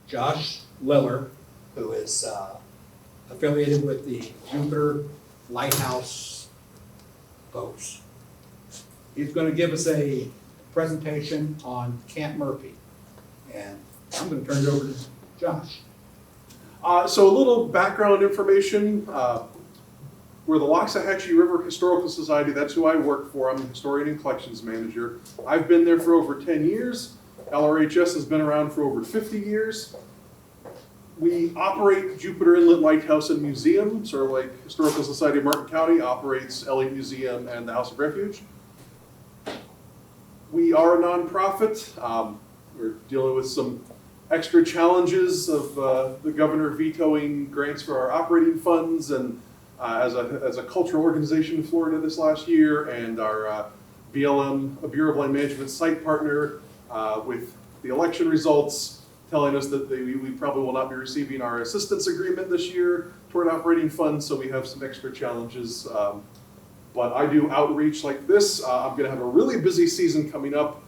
Josh Liller, who is affiliated with the Jupiter Lighthouse folks. He's going to give us a presentation on Camp Murphy. And I'm going to turn it over to Josh. So a little background information. We're the Loxahatchee River Historical Society. That's who I work for. I'm the historian and collections manager. I've been there for over 10 years. LRHS has been around for over 50 years. We operate Jupiter Inlet Lighthouse and Museum, sort of like Historical Society of Martin County operates LA Museum and the House of Refuge. We are a nonprofit. We're dealing with some extra challenges of the governor vetoing grants for our operating funds, and as a cultural organization in Florida this last year, and our BLM, a Bureau of Land Management site partner, with the election results telling us that we probably will not be receiving our assistance agreement this year toward operating funds, so we have some extra challenges. But I do outreach like this. I'm going to have a really busy season coming up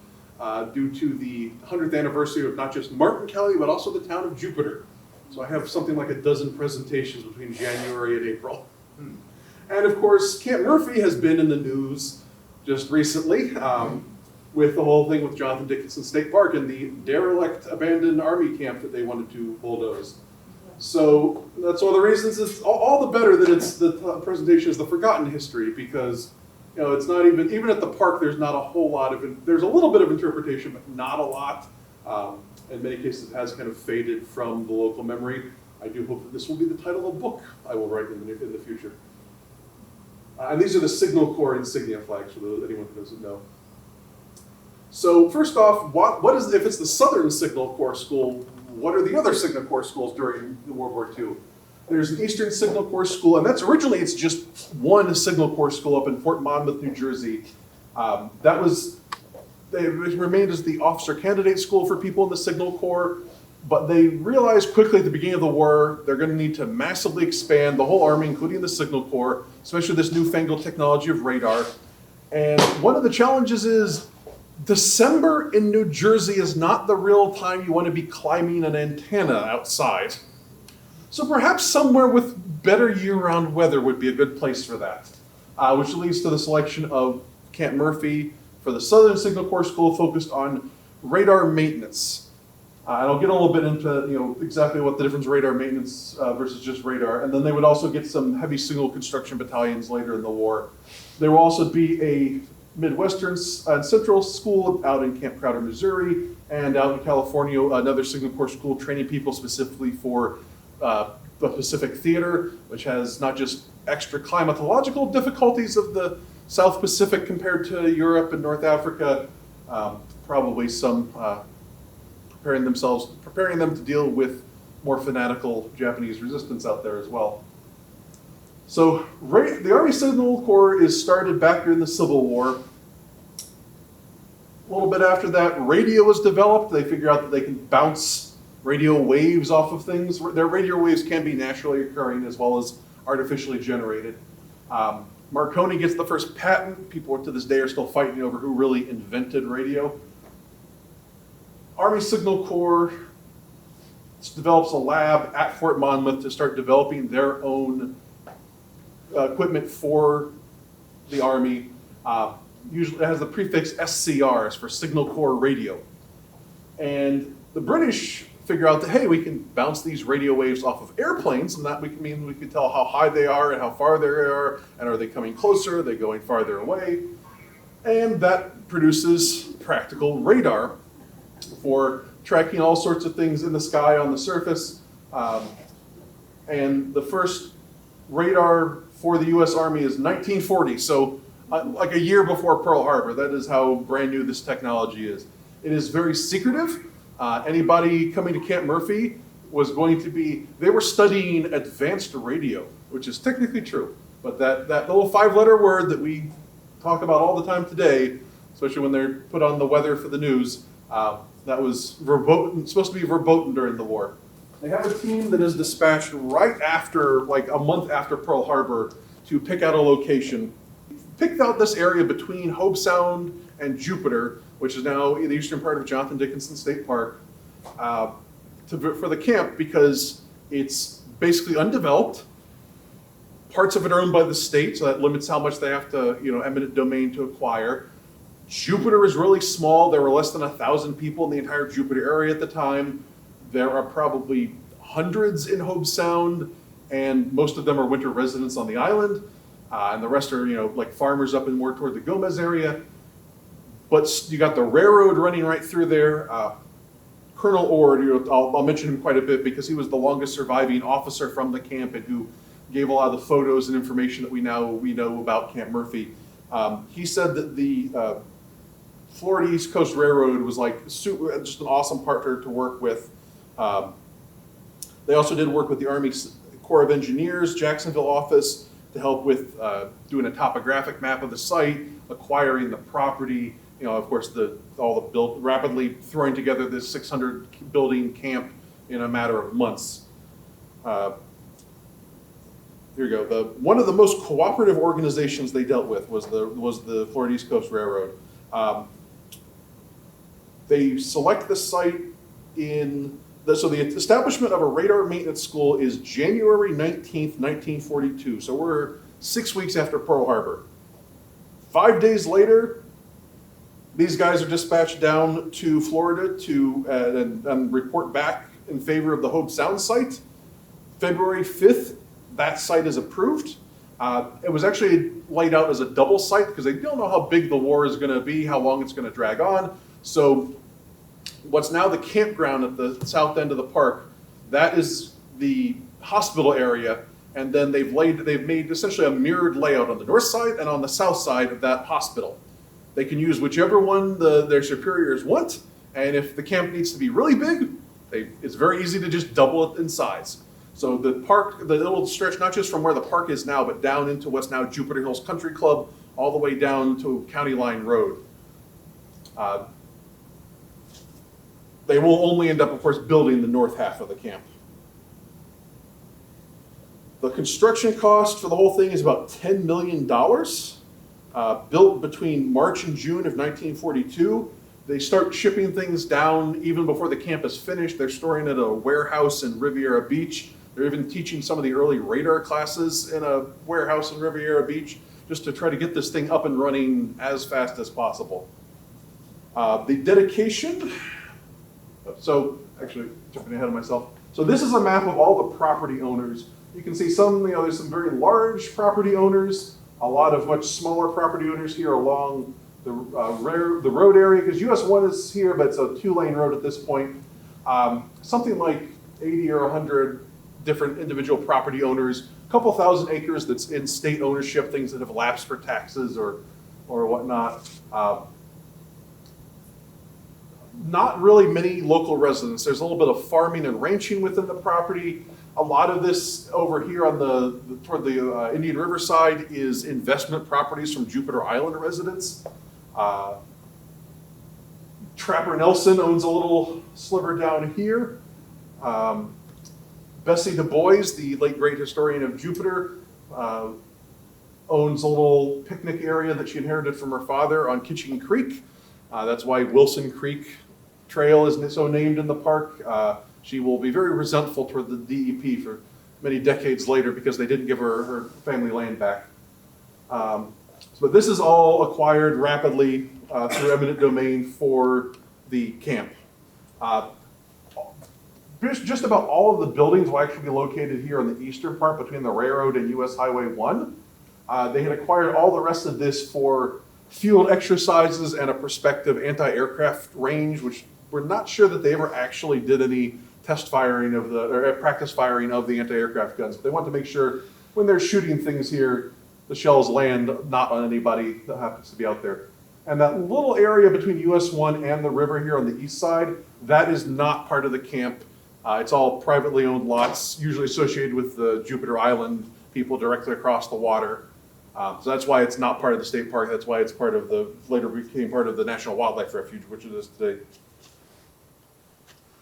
due to the 100th anniversary of not just Martin County, but also the town of Jupiter. So I have something like a dozen presentations between January and April. And of course, Camp Murphy has been in the news just recently with the whole thing with Jonathan Dickinson State Park and the derelict abandoned army camp that they wanted to bulldoze. So that's one of the reasons it's all the better that it's the presentation is the forgotten history, because it's not even at the park, there's not a whole lot of, there's a little bit of interpretation, but not a lot. In many cases, it has kind of faded from the local memory. I do hope that this will be the title of a book I will write in the future. And these are the Signal Corps insignia flags for anyone who doesn't know. So first off, what is, if it's the Southern Signal Corps School, what are the other Signal Corps schools during World War II? There's an Eastern Signal Corps School, and that's originally, it's just one Signal Corps school up in Fort Monmouth, New Jersey. They remained as the officer candidate school for people in the Signal Corps, but they realized quickly at the beginning of the war, they're going to need to massively expand the whole Army, including the Signal Corps, especially this newfangled technology of radar. And one of the challenges is December in New Jersey is not the real time you want to be climbing an antenna outside. So perhaps somewhere with better year-round weather would be a good place for that, which leads to the selection of Camp Murphy for the Southern Signal Corps School, focused on radar maintenance. And I'll get a little bit into exactly what the difference radar maintenance versus just radar, and then they would also get some heavy signal construction battalions later in the war. There will also be a Midwestern and Central School out in Camp Crowder, Missouri, and out in California, another Signal Corps school training people specifically for the Pacific Theater, which has not just extra climatological difficulties of the South Pacific compared to Europe and North Africa, probably some preparing them to deal with more fanatical Japanese resistance out there as well. So the Army Signal Corps is started back during the Civil War. A little bit after that, radio was developed. They figured out that they can bounce radio waves off of things. Their radio waves can be naturally occurring as well as artificially generated. Marconi gets the first patent. People to this day are still fighting over who really invented radio. Army Signal Corps develops a lab at Fort Monmouth to start developing their own equipment for the Army. Usually it has the prefix SCRs for Signal Corps Radio. And the British figure out that, hey, we can bounce these radio waves off of airplanes, and that we can tell how high they are and how far they are, and are they coming closer, are they going farther away? And that produces practical radar for tracking all sorts of things in the sky, on the surface. And the first radar for the US Army is 1940, so like a year before Pearl Harbor. That is how brand new this technology is. It is very secretive. Anybody coming to Camp Murphy was going to be, they were studying advanced radio, which is technically true. But that little 5-letter word that we talk about all the time today, especially when they're put on the weather for the news, that was supposed to be verboten during the war. They have a team that is dispatched right after, like a month after Pearl Harbor, to pick out a location. Picked out this area between Hobe Sound and Jupiter, which is now in the eastern part of Jonathan Dickinson State Park. for the camp because it's basically undeveloped. Parts of it are owned by the state, so that limits how much they have to, eminent domain to acquire. Jupiter is really small. There were less than 1,000 people in the entire Jupiter area at the time. There are probably hundreds in Hobe Sound, and most of them are winter residents on the island. And the rest are, like farmers up and more toward the Gomez area. But you got the railroad running right through there. Colonel Ord, I'll mention him quite a bit because he was the longest surviving officer from the camp and who gave a lot of the photos and information that we know about Camp Murphy. He said that the Florida East Coast Railroad was just an awesome partner to work with. They also did work with the Army Corps of Engineers, Jacksonville office, to help with doing a topographic map of the site, acquiring the property, of course, rapidly throwing together this 600 building camp in a matter of months. Here you go. One of the most cooperative organizations they dealt with was the Florida East Coast Railroad. They select the site so the establishment of a radar maintenance school is January 19th, 1942. So we're 6 weeks after Pearl Harbor. 5 days later, these guys are dispatched down to Florida and report back in favor of the Hobe Sound site. February 5th, that site is approved. It was actually laid out as a double site because they don't know how big the war is going to be, how long it's going to drag on. So what's now the campground at the south end of the park, that is the hospital area, and then they've made essentially a mirrored layout on the north side and on the south side of that hospital. They can use whichever one their superiors want, and if the camp needs to be really big, it's very easy to just double it in size. So the park, the little stretch, not just from where the park is now, but down into what's now Jupiter Hills Country Club, all the way down to County Line Road. They will only end up, of course, building the north half of the camp. The construction cost for the whole thing is about $10 million. Built between March and June of 1942. They start shipping things down even before the camp is finished. They're storing at a warehouse in Riviera Beach. They're even teaching some of the early radar classes in a warehouse in Riviera Beach just to try to get this thing up and running as fast as possible. The dedication, so actually jumping ahead of myself. So this is a map of all the property owners. You can see there's some very large property owners, a lot of much smaller property owners here along the road area, because US 1 is here, but it's a 2-lane road at this point. Something like 80 or 100 different individual property owners, a couple thousand acres that's in state ownership, things that have lapsed for taxes or whatnot. Not really many local residents. There's a little bit of farming and ranching within the property. A lot of this over here on toward the Indian River side is investment properties from Jupiter Island residents. Trapper Nelson owns a little sliver down here. Bessie Du Bois, the late great historian of Jupiter, owns a little picnic area that she inherited from her father on Kitchen Creek. That's why Wilson Creek Trail is so named in the park. She will be very resentful toward the DEP for many decades later because they didn't give her family land back. But this is all acquired rapidly through eminent domain for the camp. Just about all of the buildings will actually be located here on the eastern part between the railroad and US Highway 1. They had acquired all the rest of this for field exercises and a prospective anti-aircraft range, which we're not sure that they ever actually did any test firing or practice firing of the anti-aircraft guns. But they want to make sure when they're shooting things here, the shells land not on anybody that happens to be out there. And that little area between US 1 and the river here on the east side, that is not part of the camp. It's all privately owned lots, usually associated with the Jupiter Island people directly across the water. So that's why it's not part of the state park. That's why it's later became part of the National Wildlife Refuge, which it is today.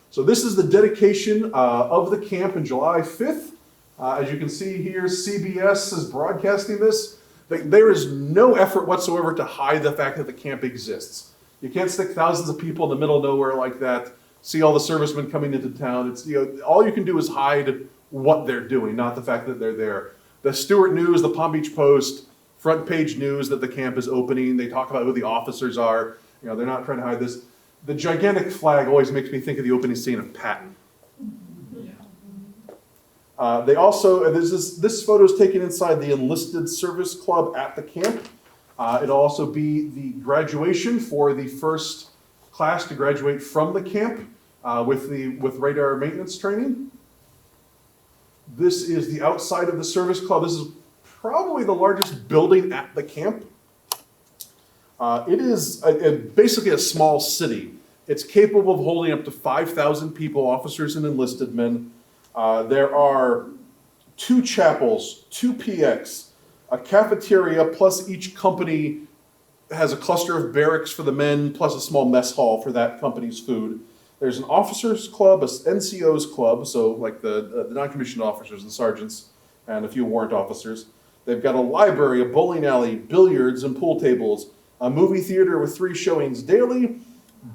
So this is the dedication of the camp in July 5th. As you can see here, CBS is broadcasting this. There is no effort whatsoever to hide the fact that the camp exists. You can't stick thousands of people in the middle of nowhere like that. see all the servicemen coming into town. It's, all you can do is hide what they're doing, not the fact that they're there. The Stuart News, the Palm Beach Post, front page news that the camp is opening. They talk about who the officers are. They're not trying to hide this. The gigantic flag always makes me think of the opening scene of Patton. They also, this photo is taken inside the Enlisted Service Club at the camp. It'll also be the graduation for the first class to graduate from the camp with radar maintenance training. This is the outside of the service club. This is probably the largest building at the camp. It is basically a small city. It's capable of holding up to 5,000 people, officers and enlisted men. There are 2 chapels, 2 PX, a cafeteria, plus each company has a cluster of barracks for the men, plus a small mess hall for that company's food. There's an officers club, an NCO's club, so like the non-commissioned officers and sergeants, and a few warrant officers. They've got a library, a bowling alley, billiards and pool tables, a movie theater with 3 showings daily,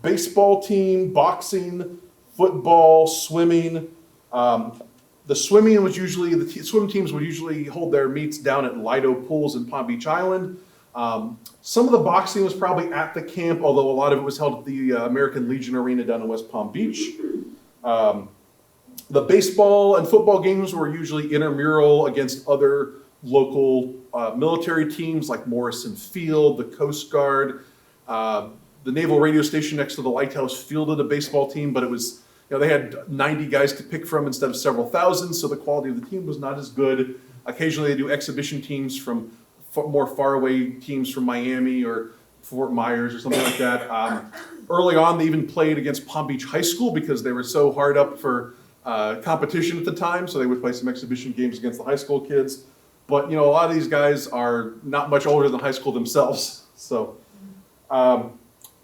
baseball team, boxing, football, swimming. The swim teams would usually hold their meets down at Lido Pools in Palm Beach Island. Some of the boxing was probably at the camp, although a lot of it was held at the American Legion Arena down in West Palm Beach. The baseball and football games were usually intramural against other local military teams like Morrison Field, the Coast Guard. The naval radio station next to the lighthouse fielded a baseball team, but it was, they had 90 guys to pick from instead of several thousand, so the quality of the team was not as good. Occasionally they do exhibition teams from more faraway teams from Miami or Fort Myers or something like that. Early on, they even played against Palm Beach High School because they were so hard up for competition at the time, so they would play some exhibition games against the high school kids. But, a lot of these guys are not much older than high school themselves. So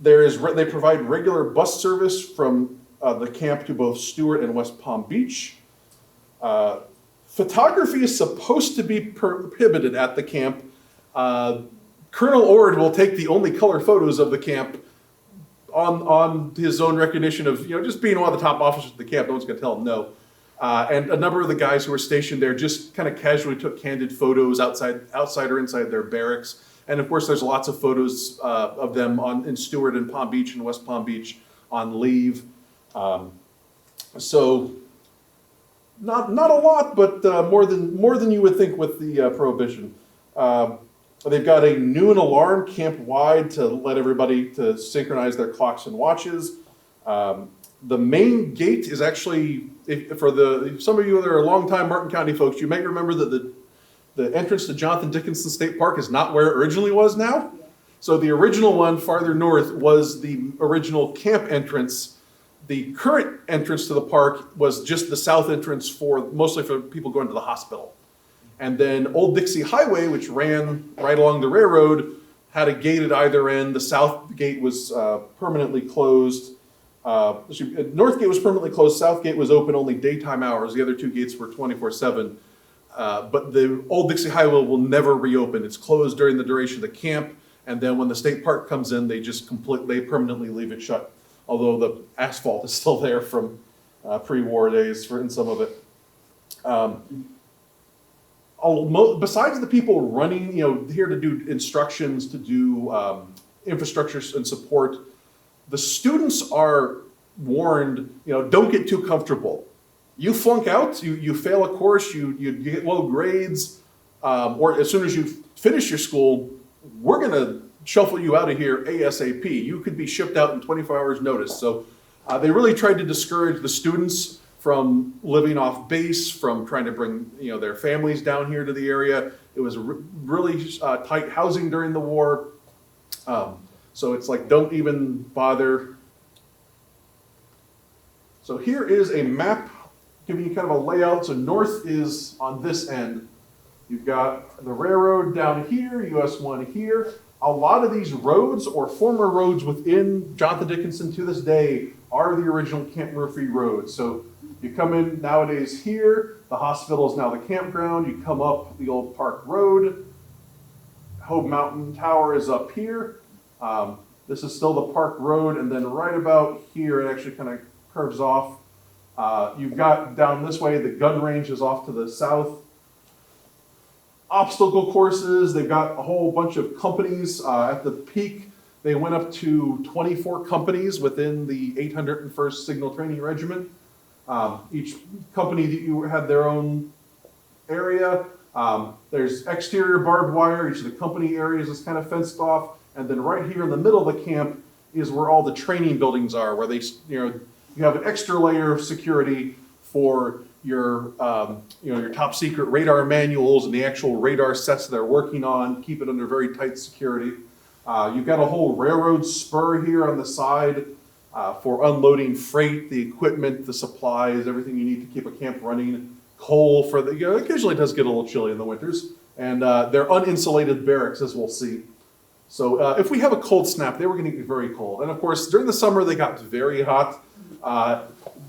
they provide regular bus service from the camp to both Stuart and West Palm Beach. Photography is supposed to be prohibited at the camp. Colonel Ord will take the only color photos of the camp on his own recognition of, just being one of the top officers at the camp. No one's going to tell him no. And a number of the guys who were stationed there just kind of casually took candid photos outside or inside their barracks. And of course, there's lots of photos of them in Stuart and Palm Beach and West Palm Beach on leave. So not a lot, but more than you would think with the prohibition. They've got a noon alarm camp-wide to let everybody to synchronize their clocks and watches. The main gate is actually, some of you that are longtime Martin County folks, you may remember that the entrance to Jonathan Dickinson State Park is not where it originally was now. So the original one farther north was the original camp entrance. The current entrance to the park was just the south entrance mostly for people going to the hospital. And then Old Dixie Highway, which ran right along the railroad, had a gate at either end. The south gate was permanently closed. North gate was permanently closed. South gate was open only daytime hours. The other 2 gates were 24/7. But the Old Dixie Highway will never reopen. It's closed during the duration of the camp. And then when the state park comes in, they permanently leave it shut. Although the asphalt is still there from pre-war days in some of it. Besides the people running, here to do instructions, to do infrastructure and support, the students are warned, don't get too comfortable. You flunk out, you fail a course, you get low grades, or as soon as you finish your school, we're gonna shuffle you out of here ASAP. You could be shipped out in 24 hours notice. So they really tried to discourage the students from living off base, from trying to bring their families down here to the area. It was really tight housing during the war. So it's like, don't even bother. So here is a map giving you kind of a layout. So north is on this end. You've got the railroad down here, US 1 here. A lot of these roads or former roads within Jonathan Dickinson to this day are the original Camp Murphy roads. So you come in nowadays here, the hospital is now the campground. You come up the old Park Road. Hope Mountain Tower is up here. This is still the Park Road, and then right about here, it actually kind of curves off. You've got down this way, the gun range is off to the south. Obstacle courses, they've got a whole bunch of companies. At the peak, they went up to 24 companies within the 801st Signal Training Regiment. Each company that you had their own area. There's exterior barbed wire. Each of the company areas is kind of fenced off. And then right here in the middle of the camp is where all the training buildings are, where they, you have an extra layer of security for your, your top secret radar manuals and the actual radar sets they're working on. Keep it under very tight security. You've got a whole railroad spur here on the side for unloading freight, the equipment, the supplies, everything you need to keep a camp running. Coal for the, occasionally it does get a little chilly in the winters. And they're uninsulated barracks, as we'll see. So if we have a cold snap, they were going to get very cold. And of course, during the summer, they got very hot.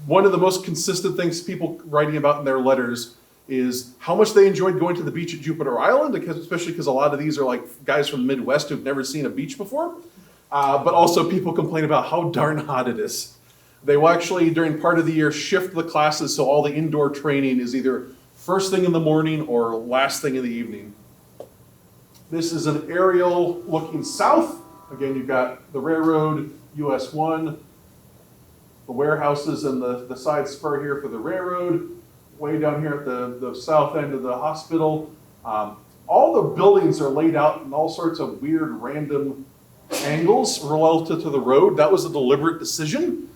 One of the most consistent things people writing about in their letters is how much they enjoyed going to the beach at Jupiter Island, especially because a lot of these are like guys from the Midwest who've never seen a beach before. But also people complain about how darn hot it is. They will actually, during part of the year, shift the classes so all the indoor training is either first thing in the morning or last thing in the evening. This is an aerial looking south. Again, you've got the railroad, US 1, the warehouses and the side spur here for the railroad. Way down here at the south end of the hospital. All the buildings are laid out in all sorts of weird random angles relative to the road. That was a deliberate decision.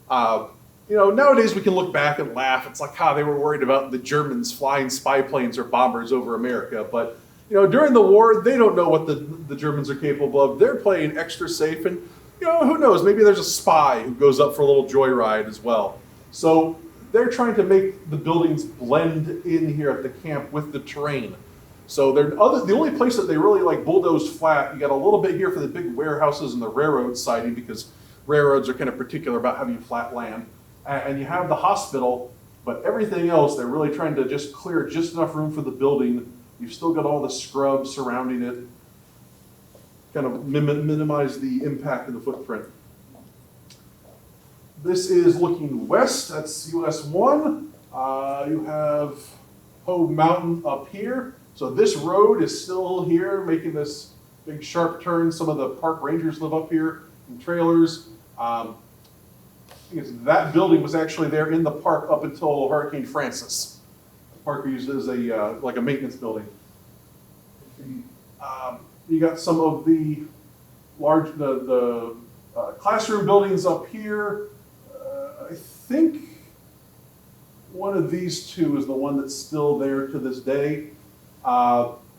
Nowadays we can look back and laugh. It's like how they were worried about the Germans flying spy planes or bombers over America. But during the war, they don't know what the Germans are capable of. They're playing extra safe, and who knows? Maybe there's a spy who goes up for a little joyride as well. So they're trying to make the buildings blend in here at the camp with the terrain. So the only place that they really bulldoze flat, you got a little bit here for the big warehouses and the railroad siding, because railroads are kind of particular about having flat land. And you have the hospital, but everything else, they're really trying to just clear just enough room for the building. You've still got all the scrub surrounding it, kind of minimize the impact of the footprint. This is looking west, that's US 1. You have Hogue Mountain up here. So this road is still here, making this big sharp turn. Some of the park rangers live up here in trailers. That building was actually there in the park up until Hurricane Francis. The park used as a maintenance building. You got some of the classroom buildings up here. I think one of these two is the one that's still there to this day.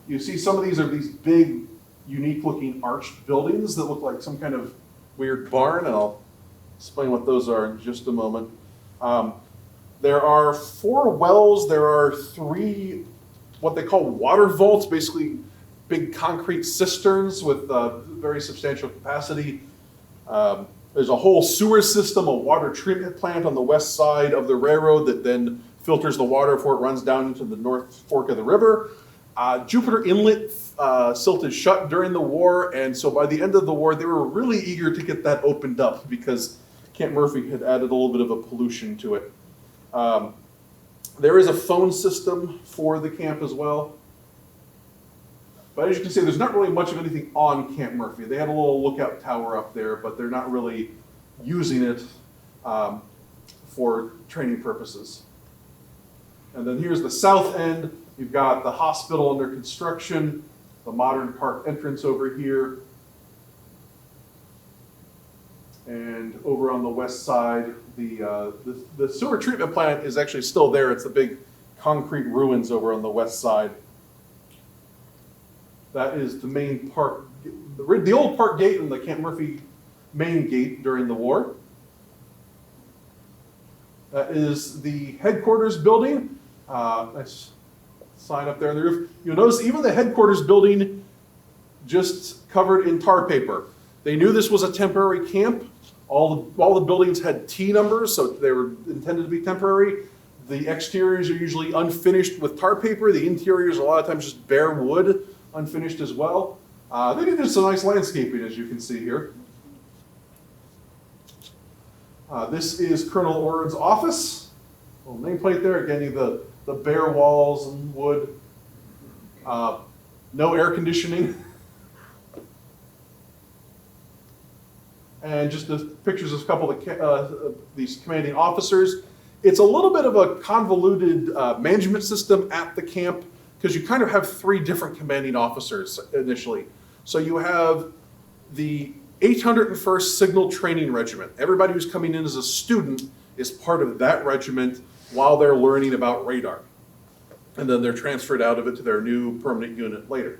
You see some of these are these big, unique looking arched buildings that look like some kind of weird barn, and I'll explain what those are in just a moment. There are 4 wells. There are 3 what they call water vaults, basically big concrete cisterns with very substantial capacity. There's a whole sewer system, a water treatment plant on the west side of the railroad that then filters the water before it runs down into the North Fork of the river. Jupiter Inlet silted shut during the war, and so by the end of the war, they were really eager to get that opened up because Camp Murphy had added a little bit of a pollution to it. There is a phone system for the camp as well. But as you can see, there's not really much of anything on Camp Murphy. They had a little lookout tower up there, but they're not really using it for training purposes. And then here's the south end. You've got the hospital under construction, the modern park entrance over here. And over on the west side, the sewer treatment plant is actually still there. It's the big concrete ruins over on the west side. That is the main park, the old park gate and the Camp Murphy main gate during the war. That is the headquarters building. Nice sign up there on the roof. You'll notice even the headquarters building just covered in tar paper. They knew this was a temporary camp. All the buildings had T numbers, so they were intended to be temporary. The exteriors are usually unfinished with tar paper. The interiors a lot of times just bare wood, unfinished as well. They did some nice landscaping, as you can see here. This is Colonel Ord's office. Little nameplate there. Again, the bare walls and wood. No air conditioning. And just the pictures of a couple of these commanding officers. It's a little bit of a convoluted management system at the camp because you kind of have three different commanding officers initially. So you have the 801st Signal Training Regiment. Everybody who's coming in as a student is part of that regiment while they're learning about radar. And then they're transferred out of it to their new permanent unit later.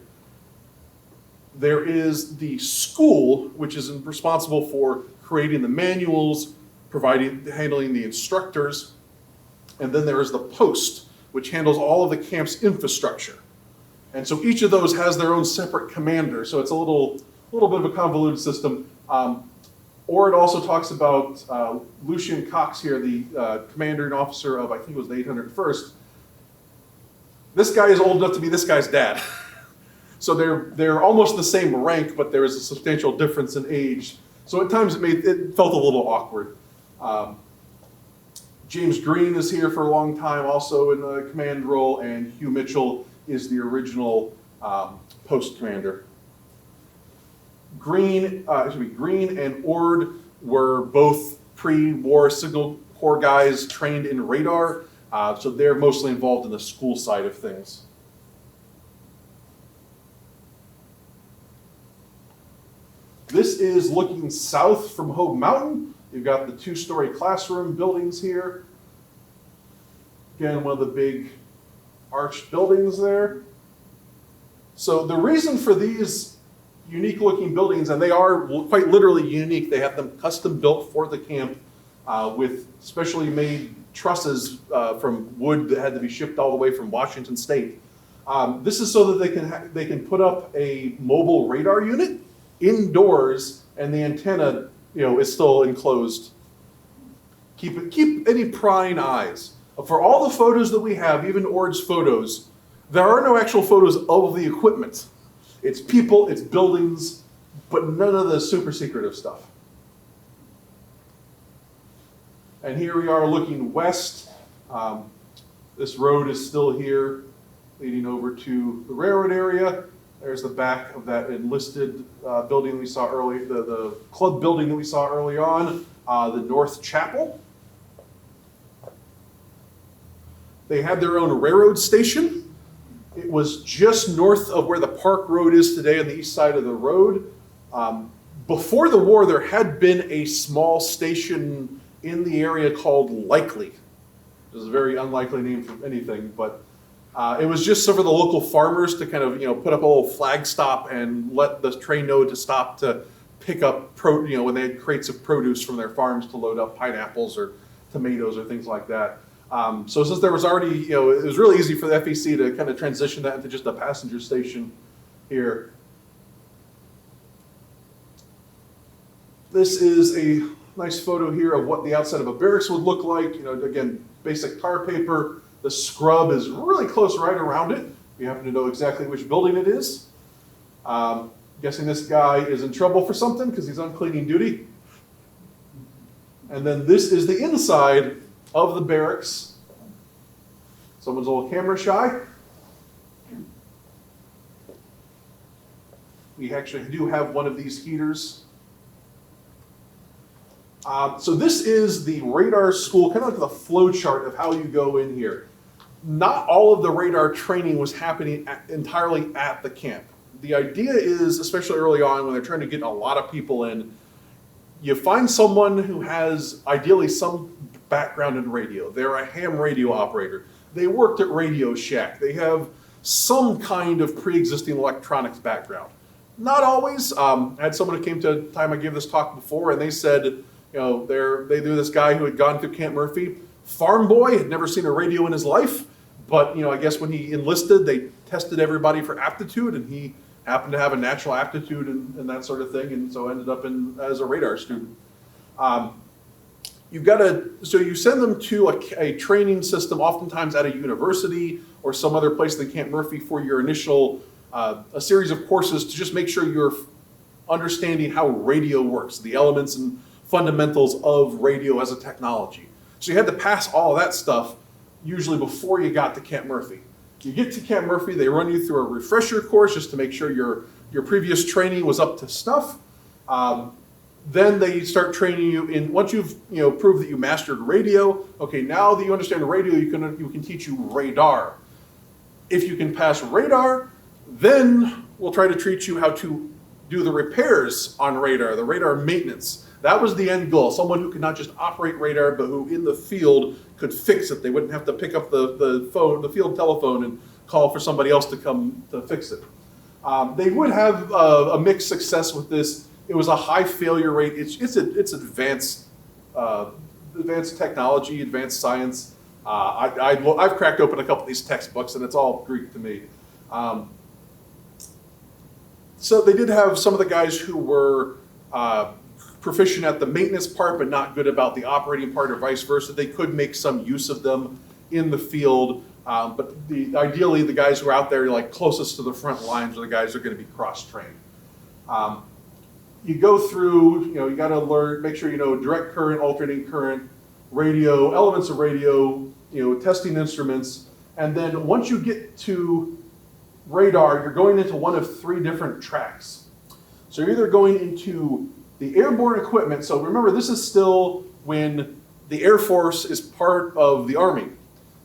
There is the school, which is responsible for creating the manuals, handling the instructors, and then there is the post, which handles all of the camp's infrastructure. And so each of those has their own separate commander, so it's a little bit of a convoluted system. Or it also talks about Lucian Cox here, the commander and officer of, I think it was the 801st. This guy is old enough to be this guy's dad. So they're almost the same rank, but there is a substantial difference in age. So at times it felt a little awkward. James Green is here for a long time, also in the command role, and Hugh Mitchell is the original post commander. Green and Ord were both pre-war Signal Corps guys trained in radar, so they're mostly involved in the school side of things. This is looking south from Hogue Mountain. You've got the two-story classroom buildings here. Again, one of the big arched buildings there. So the reason for these unique looking buildings, and they are quite literally unique, they have them custom built for the camp with specially made trusses from wood that had to be shipped all the way from Washington State. This is so that they can put up a mobile radar unit indoors, and the antenna, is still enclosed. Keep any prying eyes. For all the photos that we have, even Ord's photos, there are no actual photos of the equipment. It's people, it's buildings, but none of the super secretive stuff. And here we are looking west. This road is still here, leading over to the railroad area. There's the back of that enlisted building we saw earlier, the club building that we saw early on, the North Chapel. They had their own railroad station. It was just north of where the Park Road is today on the east side of the road. Before the war, there had been a small station in the area called Likely. It was a very unlikely name for anything, but it was just so for the local farmers to kind of, put up a little flag stop and let the train know to stop to pick up, when they had crates of produce from their farms to load up pineapples or tomatoes or things like that. So since there was already, it was really easy for the FEC to kind of transition that into just a passenger station here. This is a nice photo here of what the outside of a barracks would look like. Again, basic tar paper. The scrub is really close right around it. You happen to know exactly which building it is. Guessing this guy is in trouble for something because he's on cleaning duty. And then this is the inside of the barracks. Someone's a little camera shy. We actually do have one of these heaters. So this is the radar school, kind of like the flow chart of how you go in here. Not all of the radar training was happening entirely at the camp. The idea is, especially early on when they're trying to get a lot of people in, you find someone who has ideally some background in radio. They're a ham radio operator. They worked at Radio Shack. They have some kind of pre-existing electronics background. Not always. I had someone who came to a time I gave this talk before, and they said, they knew this guy who had gone through Camp Murphy. Farm boy, had never seen a radio in his life, but I guess when he enlisted, they tested everybody for aptitude, and he happened to have a natural aptitude and that sort of thing, and so ended up as a radar student. So you send them to a training system, oftentimes at a university or some other place than Camp Murphy for your initial, a series of courses to just make sure you're understanding how radio works, the elements and fundamentals of radio as a technology. So you had to pass all of that stuff usually before you got to Camp Murphy. You get to Camp Murphy, they run you through a refresher course just to make sure your previous training was up to snuff. Then they start training you in, once you've proved that you mastered radio, okay, now that you understand radio, you can teach you radar. If you can pass radar, then we'll try to teach you how to do the repairs on radar, the radar maintenance. That was the end goal, someone who could not just operate radar, but who in the field could fix it. They wouldn't have to pick up the field telephone and call for somebody else to come to fix it. They would have a mixed success with this. It was a high failure rate. It's advanced technology, advanced science. I've cracked open a couple of these textbooks, and it's all Greek to me. So they did have some of the guys who were proficient at the maintenance part, but not good about the operating part, or vice versa. They could make some use of them in the field, but ideally the guys who are out there like closest to the front lines are the guys who are going to be cross-trained. You go through, you got to learn, make sure you know direct current, alternating current, radio, elements of radio, testing instruments, and then once you get to radar, you're going into one of 3 different tracks. So you're either going into the airborne equipment. So remember, this is still when the Air Force is part of the Army.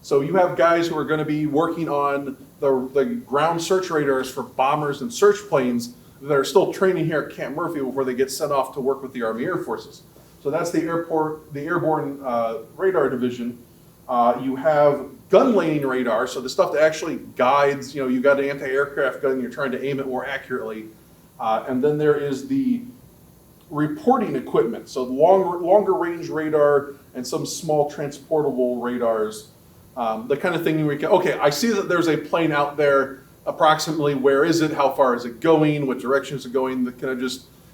So you have guys who are going to be working on the ground search radars for bombers and search planes that are still training here at Camp Murphy before they get sent off to work with the Army Air Forces. So that's the airborne radar division. You have gun laning radar, so the stuff that actually guides, you got an anti-aircraft gun, you're trying to aim it more accurately. And then there is the reporting equipment, so longer range radar and some small transportable radars. The kind of thing where you can, okay, I see that there's a plane out there, approximately where is it, how far is it going, what direction is it going,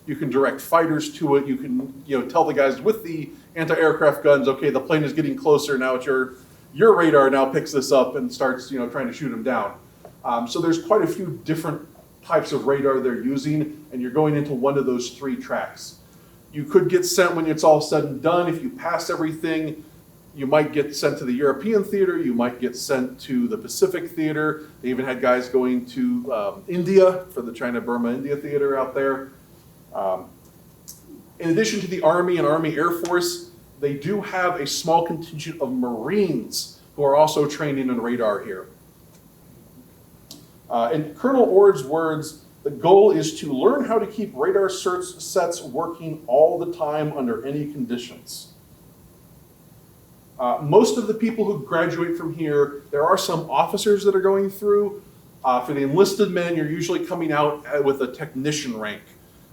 you can direct fighters to it, you can tell the guys with the anti-aircraft guns, okay, the plane is getting closer, now it's your radar now picks this up and starts trying to shoot them down. So there's quite a few different types of radar they're using, and you're going into one of those 3 tracks. You could get sent when it's all said and done. If you pass everything, you might get sent to the European theater, you might get sent to the Pacific theater. They even had guys going to India for the China-Burma-India theater out there. In addition to the Army and Army Air Force, they do have a small contingent of Marines who are also training in radar here. In Colonel Ord's words, the goal is to learn how to keep radar sets working all the time under any conditions. Most of the people who graduate from here, there are some officers that are going through. For the enlisted men, you're usually coming out with a technician rank,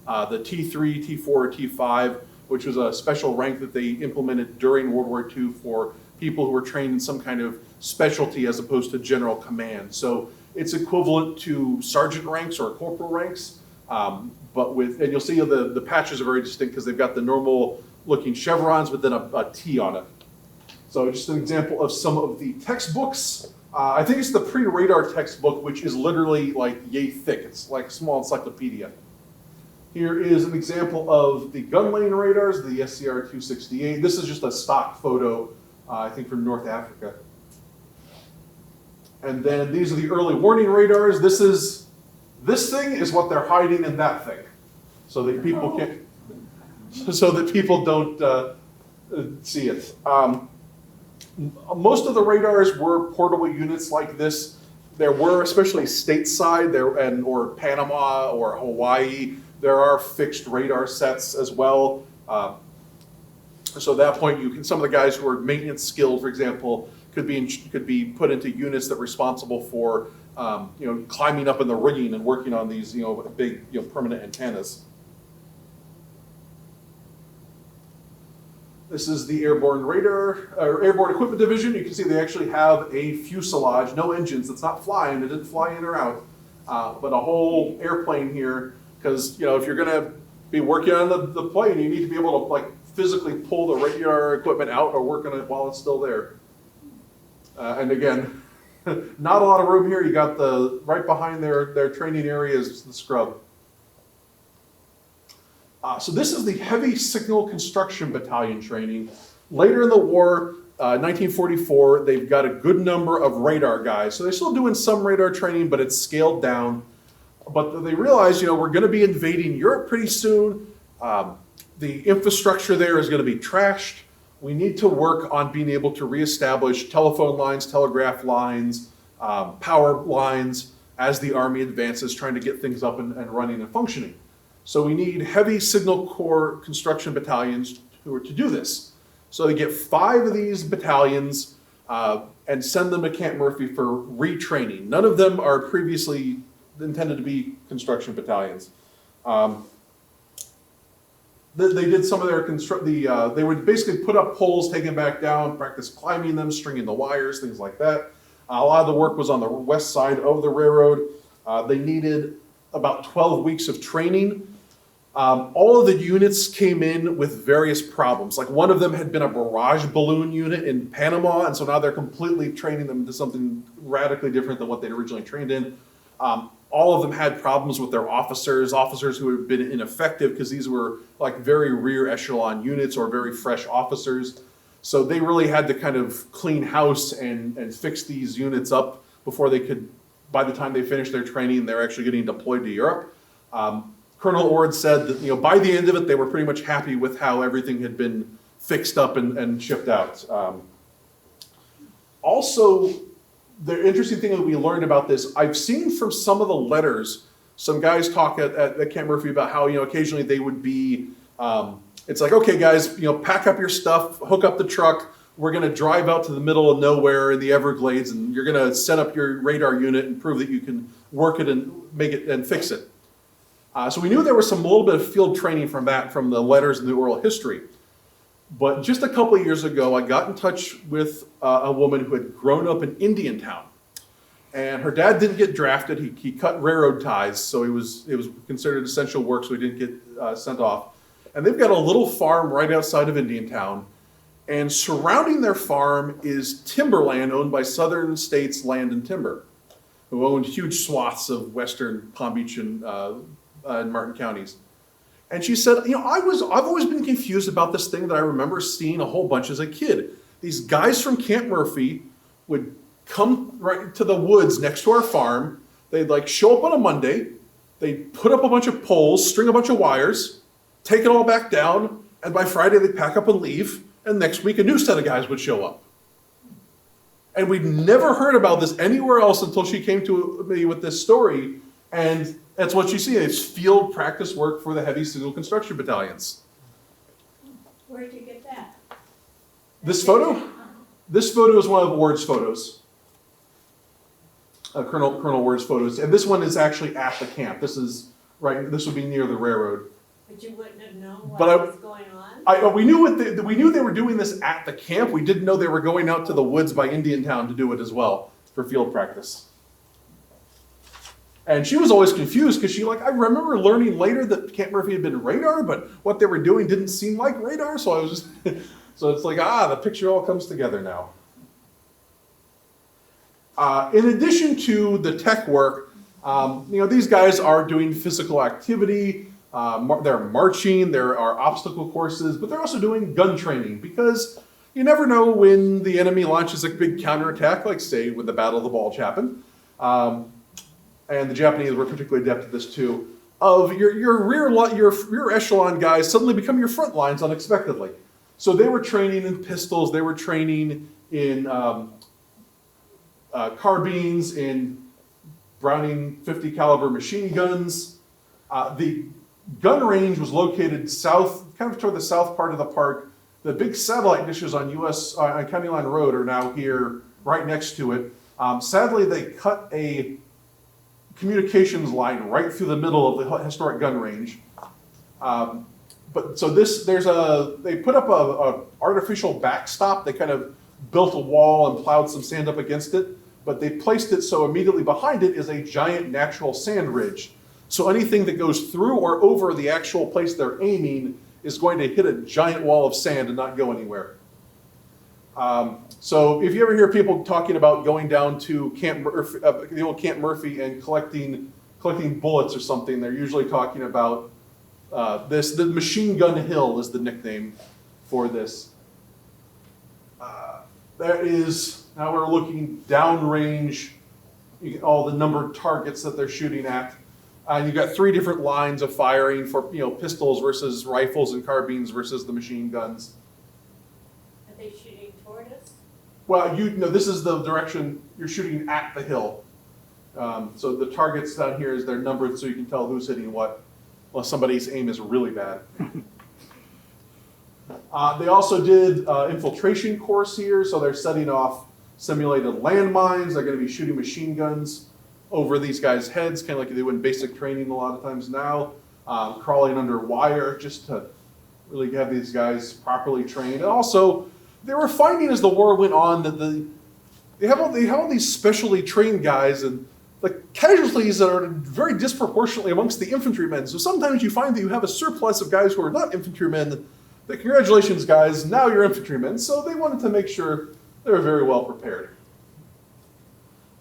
the T3, T4, or T5, which was a special rank that they implemented during World War II for people who were trained in some kind of specialty as opposed to general command. So it's equivalent to sergeant ranks or corporal ranks, and you'll see the patches are very distinct because they've got the normal looking chevrons, but then a T on it. So just an example of some of the textbooks. I think it's the pre-radar textbook, which is literally like yay thick. It's like a small encyclopedia. Here is an example of the gun lane radars, the SCR-268. This is just a stock photo, I think from North Africa. And then these are the early warning radars. This thing is what they're hiding in that thing, so that people don't see it. Most of the radars were portable units like this. There were, especially stateside, or Panama or Hawaii, there are fixed radar sets as well. So at that point, some of the guys who are maintenance skilled, for example, could be put into units that are responsible for climbing up in the rigging and working on these big permanent antennas. This is the airborne radar, or airborne equipment division. You can see they actually have a fuselage, no engines. It's not flying. It didn't fly in or out, but a whole airplane here. Because if you're going to be working on the plane, you need to be able to physically pull the radar equipment out or work on it while it's still there. And again, not a lot of room here. You got right behind their training area is the scrub. So this is the Heavy Signal Construction Battalion training. Later in the war, 1944, they've got a good number of radar guys. So they're still doing some radar training, but it's scaled down. But they realize, we're going to be invading Europe pretty soon. The infrastructure there is going to be trashed. We need to work on being able to reestablish telephone lines, telegraph lines, power lines as the Army advances, trying to get things up and running and functioning. So we need heavy signal corps construction battalions who are to do this. So they get 5 of these battalions and send them to Camp Murphy for retraining. None of them are previously intended to be construction battalions. They did some of their they would basically put up poles, take them back down, practice climbing them, stringing the wires, things like that. A lot of the work was on the west side of the railroad. They needed about 12 weeks of training. All of the units came in with various problems. Like one of them had been a barrage balloon unit in Panama, and so now they're completely training them to something radically different than what they'd originally trained in. All of them had problems with their officers who had been ineffective because these were like very rear echelon units or very fresh officers. So they really had to kind of clean house and fix these units up before they could, by the time they finished their training, they're actually getting deployed to Europe. Colonel Ord said that by the end of it, they were pretty much happy with how everything had been fixed up and shipped out. Also, the interesting thing that we learned about this, I've seen from some of the letters, some guys talk at Camp Murphy about how, occasionally they would be, it's like, okay guys, pack up your stuff, hook up the truck, we're gonna drive out to the middle of nowhere in the Everglades and you're gonna set up your radar unit and prove that you can work it and make it and fix it. So we knew there was a little bit of field training from the letters and the oral history. But just a couple of years ago, I got in touch with a woman who had grown up in Indiantown. And her dad didn't get drafted. He cut railroad ties, so it was considered essential work, so he didn't get sent off. And they've got a little farm right outside of Indiantown. And surrounding their farm is timberland owned by Southern States Land and Timber, who owned huge swaths of western Palm Beach and Martin counties. And she said, I've always been confused about this thing that I remember seeing a whole bunch as a kid. These guys from Camp Murphy would come right to the woods next to our farm. They'd show up on a Monday. They'd put up a bunch of poles, string a bunch of wires, take it all back down, and by Friday they'd pack up and leave. And next week a new set of guys would show up. And we'd never heard about this anywhere else until she came to me with this story. And that's what you see. It's field practice work for the heavy signal construction battalions. Where did you get that? This photo? This photo is one of Ward's photos. Colonel Ward's photos. And this one is actually at the camp. This would be near the railroad. But you wouldn't have known what was going on? We knew they were doing this at the camp. We didn't know they were going out to the woods by Indiantown to do it as well for field practice. And she was always confused because I remember learning later that Camp Murphy had been radar, but what they were doing didn't seem like radar. So I was just, so it's like, the picture all comes together now. In addition to the tech work, these guys are doing physical activity. They're marching, there are obstacle courses, but they're also doing gun training because you never know when the enemy launches a big counterattack, like say when the Battle of the Bulge happened. And the Japanese were particularly adept at this too, of your rear echelon guys suddenly become your front lines unexpectedly. So they were training in pistols, they were training in carbines, in Browning .50 caliber machine guns. The gun range was located south, kind of toward the south part of the park. The big satellite dishes on County Line Road are now here, right next to it. Sadly, they cut a communications line right through the middle of the historic gun range. But so they put up a artificial backstop. They kind of built a wall and plowed some sand up against it, but they placed it so immediately behind it is a giant natural sand ridge. So anything that goes through or over the actual place they're aiming is going to hit a giant wall of sand and not go anywhere. So if you ever hear people talking about going down to the old Camp Murphy and collecting bullets or something, they're usually talking about The Machine Gun Hill is the nickname for this. Now we're looking downrange, all the numbered targets that they're shooting at. And you've got 3 different lines of firing for pistols versus rifles and carbines versus the machine guns. Are they shooting toward us? Well, this is the direction you're shooting at the hill. So the targets down here they're numbered so you can tell who's hitting what, unless somebody's aim is really bad. They also did infiltration course here, so they're setting off simulated landmines. They're going to be shooting machine guns over these guys' heads, kind of like they do in basic training a lot of times now, crawling under wire just to really have these guys properly trained. And also, they were finding as the war went on that they have all these specially trained guys, and the casualties that are very disproportionately amongst the infantrymen. So sometimes you find that you have a surplus of guys who are not infantrymen. That congratulations, guys, now you're infantrymen. So they wanted to make sure they were very well prepared.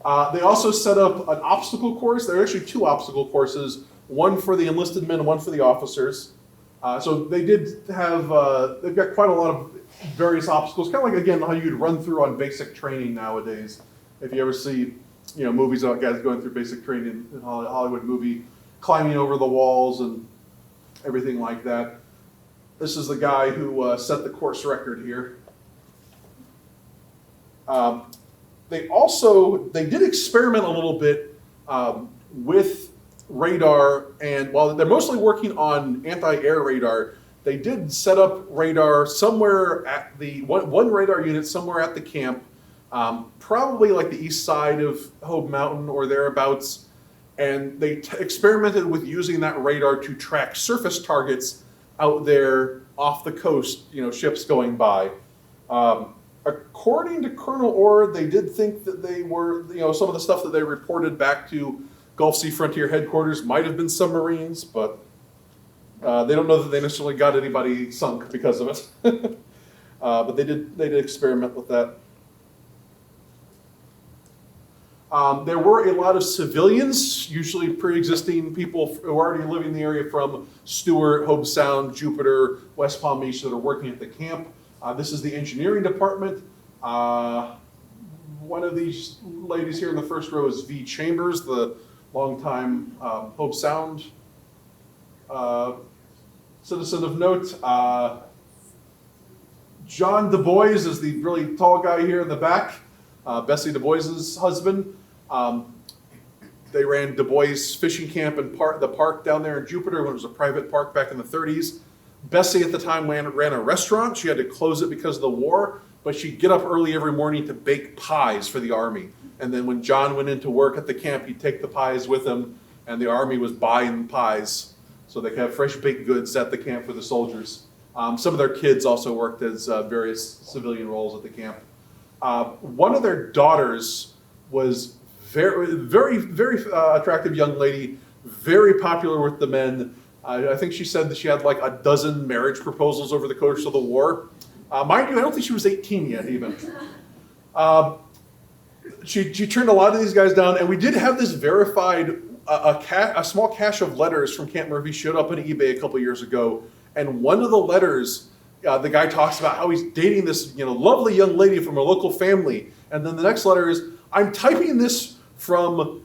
They also set up an obstacle course. There are actually 2 obstacle courses, one for the enlisted men and one for the officers. So they did have, they've got quite a lot of various obstacles, kind of like, again, how you'd run through on basic training nowadays. If you ever see, movies about guys going through basic training in a Hollywood movie, climbing over the walls and everything like that. This is the guy who set the course record here. They did experiment a little bit with radar, and while they're mostly working on anti-air radar, they did set up radar somewhere at one radar unit somewhere at the camp, probably like the east side of Hobe Mountain or thereabouts, and they experimented with using that radar to track surface targets out there off the coast, ships going by. According to Colonel Orr, they did think that they were, some of the stuff that they reported back to Gulf Sea Frontier headquarters might have been submarines, but they don't know that they necessarily got anybody sunk because of it. But they did experiment with that. There were a lot of civilians, usually pre-existing people who are already living in the area from Stuart, Hobe Sound, Jupiter, West Palm Beach that are working at the camp. This is the engineering department. One of these ladies here in the first row is V. Chambers, the longtime Hobe Sound citizen of note. John Du Bois is the really tall guy here in the back, Bessie Du Bois's husband. They ran Du Bois Fishing Camp and the park down there in Jupiter when it was a private park back in the 30s. Bessie at the time ran a restaurant. She had to close it because of the war, but she'd get up early every morning to bake pies for the Army. And then when John went into work at the camp, he'd take the pies with him, and the Army was buying pies so they could have fresh baked goods at the camp for the soldiers. Some of their kids also worked as various civilian roles at the camp. One of their daughters was very attractive young lady, very popular with the men. I think she said that she had like a dozen marriage proposals over the course of the war. Mind you, I don't think she was 18 yet even. She turned a lot of these guys down, and we did have this verified, a small cache of letters from Camp Murphy showed up on eBay a couple years ago, and one of the letters, the guy talks about how he's dating this lovely young lady from a local family, and then the next letter is, I'm typing this from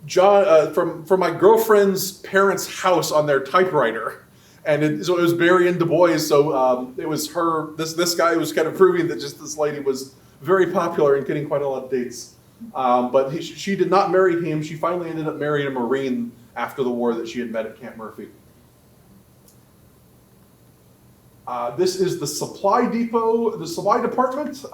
from my girlfriend's parents' house on their typewriter, and so it was Barry and Du Bois. So it was her. This guy was kind of proving that just this lady was very popular and getting quite a lot of dates. But she did not marry him. She finally ended up marrying a Marine after the war that she had met at Camp Murphy. This is the supply depot, the supply department.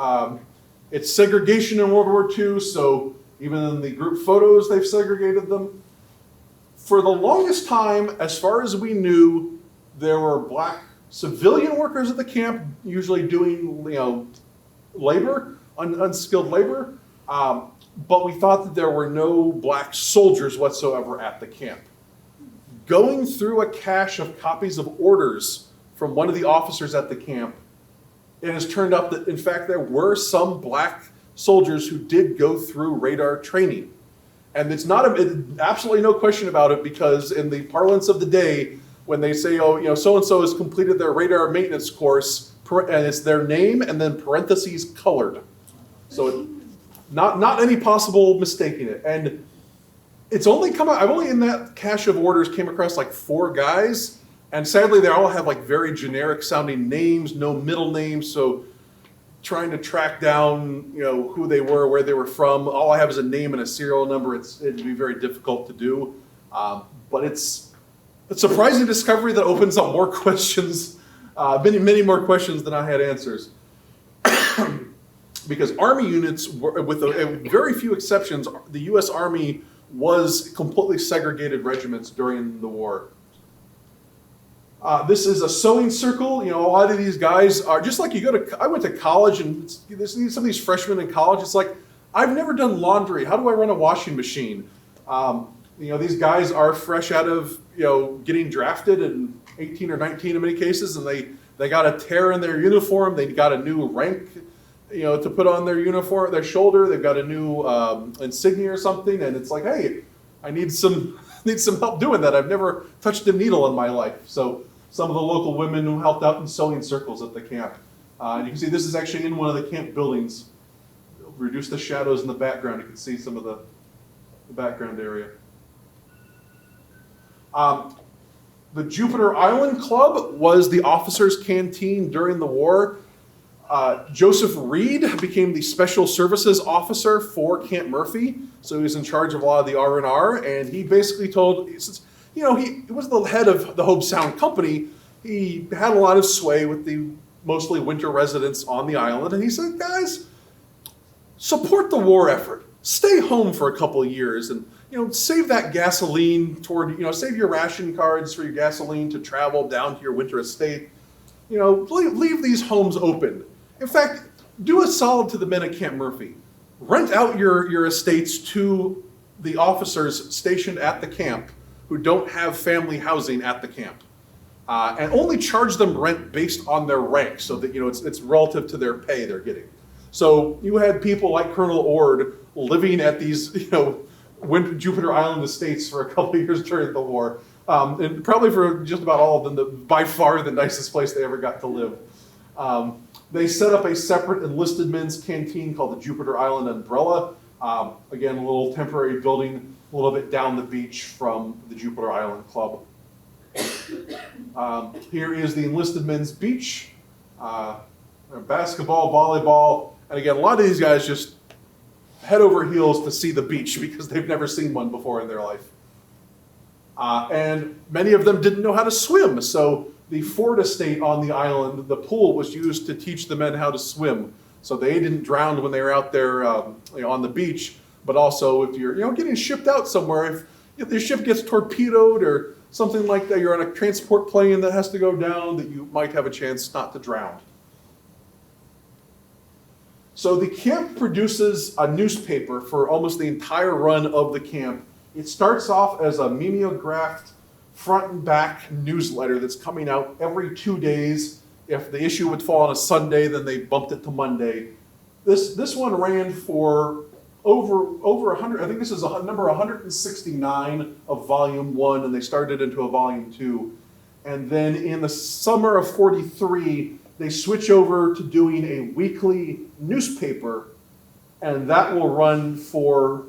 It's segregation in World War II, so even in the group photos, they've segregated them. For the longest time, as far as we knew, there were black civilian workers at the camp, usually doing labor, unskilled labor. But we thought that there were no black soldiers whatsoever at the camp. Going through a cache of copies of orders from one of the officers at the camp, it has turned out that, in fact, there were some black soldiers who did go through radar training. And it's not absolutely no question about it, because in the parlance of the day, when they say, oh, so-and-so has completed their radar maintenance course, and it's their name and then parentheses colored. So not any possible mistaking it. And it's only come out, I've only in that cache of orders came across like 4 guys, and sadly they all have like very generic sounding names, no middle names, so trying to track down, who they were, where they were from. All I have is a name and a serial number. It'd be very difficult to do, but it's a surprising discovery that opens up more questions, many more questions than I had answers. Because Army units, with very few exceptions, the U.S. Army was completely segregated regiments during the war. This is a sewing circle. A lot of these guys are just like I went to college, and there's some of these freshmen in college. It's like, I've never done laundry. How do I run a washing machine? These guys are fresh out of, getting drafted in 18 or 19 in many cases, and they got a tear in their uniform. They got a new rank, to put on their uniform, their shoulder. They've got a new insignia or something, and it's like, hey, I need some help doing that. I've never touched a needle in my life. So some of the local women who helped out in sewing circles at the camp. And you can see this is actually in one of the camp buildings. Reduce the shadows in the background. You can see some of the background area. The Jupiter Island Club was the officers' canteen during the war. Joseph Reed became the special services officer for Camp Murphy, so he was in charge of a lot of the R&R, and he basically he was the head of the Hobe Sound Company. He had a lot of sway with the mostly winter residents on the island, and he said, guys, support the war effort. Stay home for a couple of years, and save that gasoline save your ration cards for your gasoline to travel down to your winter estate. Leave these homes open. In fact, do a solid to the men at Camp Murphy. Rent out your estates to the officers stationed at the camp who don't have family housing at the camp. And only charge them rent based on their rank, so that it's relative to their pay they're getting. So you had people like Colonel Ord living at these Jupiter Island estates for a couple of years during the war, and probably for just about all of them, by far the nicest place they ever got to live. They set up a separate enlisted men's canteen called the Jupiter Island Umbrella. Again, a little temporary building a little bit down the beach from the Jupiter Island Club. Here is the enlisted men's beach. Basketball, volleyball, and again, a lot of these guys just head over heels to see the beach because they've never seen one before in their life. And many of them didn't know how to swim, so the Ford estate on the island, the pool was used to teach the men how to swim. So they didn't drown when they were out there on the beach, but also if you're getting shipped out somewhere, if the ship gets torpedoed or something like that, you're on a transport plane that has to go down, that you might have a chance not to drown. So the camp produces a newspaper for almost the entire run of the camp. It starts off as a mimeographed front and back newsletter that's coming out every 2 days. If the issue would fall on a Sunday, then they bumped it to Monday. This one ran for over 100, I think this is number 169 of volume 1, and they started into a volume 2. And then in the summer of 43, they switch over to doing a weekly newspaper, and that will run for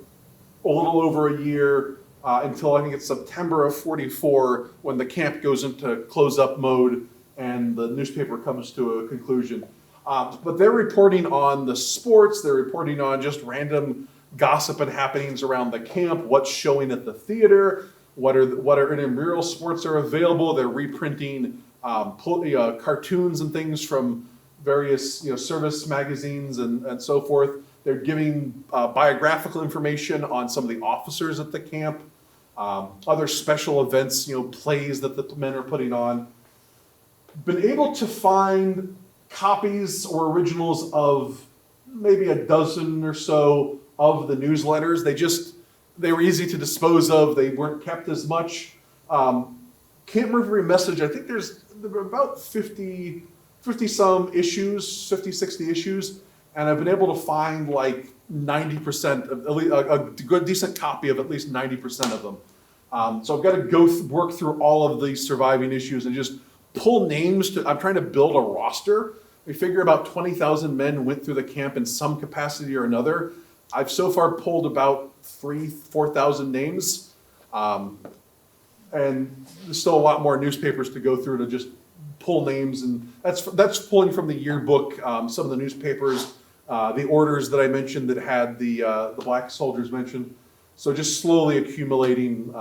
a little over a year until I think it's September of 44 when the camp goes into close-up mode and the newspaper comes to a conclusion. But they're reporting on the sports, they're reporting on just random gossip and happenings around the camp, what's showing at the theater, what intramural sports are available. They're reprinting cartoons and things from various service magazines and so forth. They're giving biographical information on some of the officers at the camp, other special events, plays that the men are putting on. Been able to find copies or originals of maybe a dozen or so of the newsletters. They were easy to dispose of. They weren't kept as much. Camp Murphy Message, I think there were about 50 some issues, 50, 60 issues. and I've been able to find like 90% of at least a good decent copy of at least 90% of them. So I've got to work through all of these surviving issues and just pull names. I'm trying to build a roster. We figure about 20,000 men went through the camp in some capacity or another. I've so far pulled about 4,000 names. And there's still a lot more newspapers to go through to just pull names, and that's pulling from the yearbook, some of the newspapers, the orders that I mentioned that had the black soldiers mentioned. So just slowly accumulating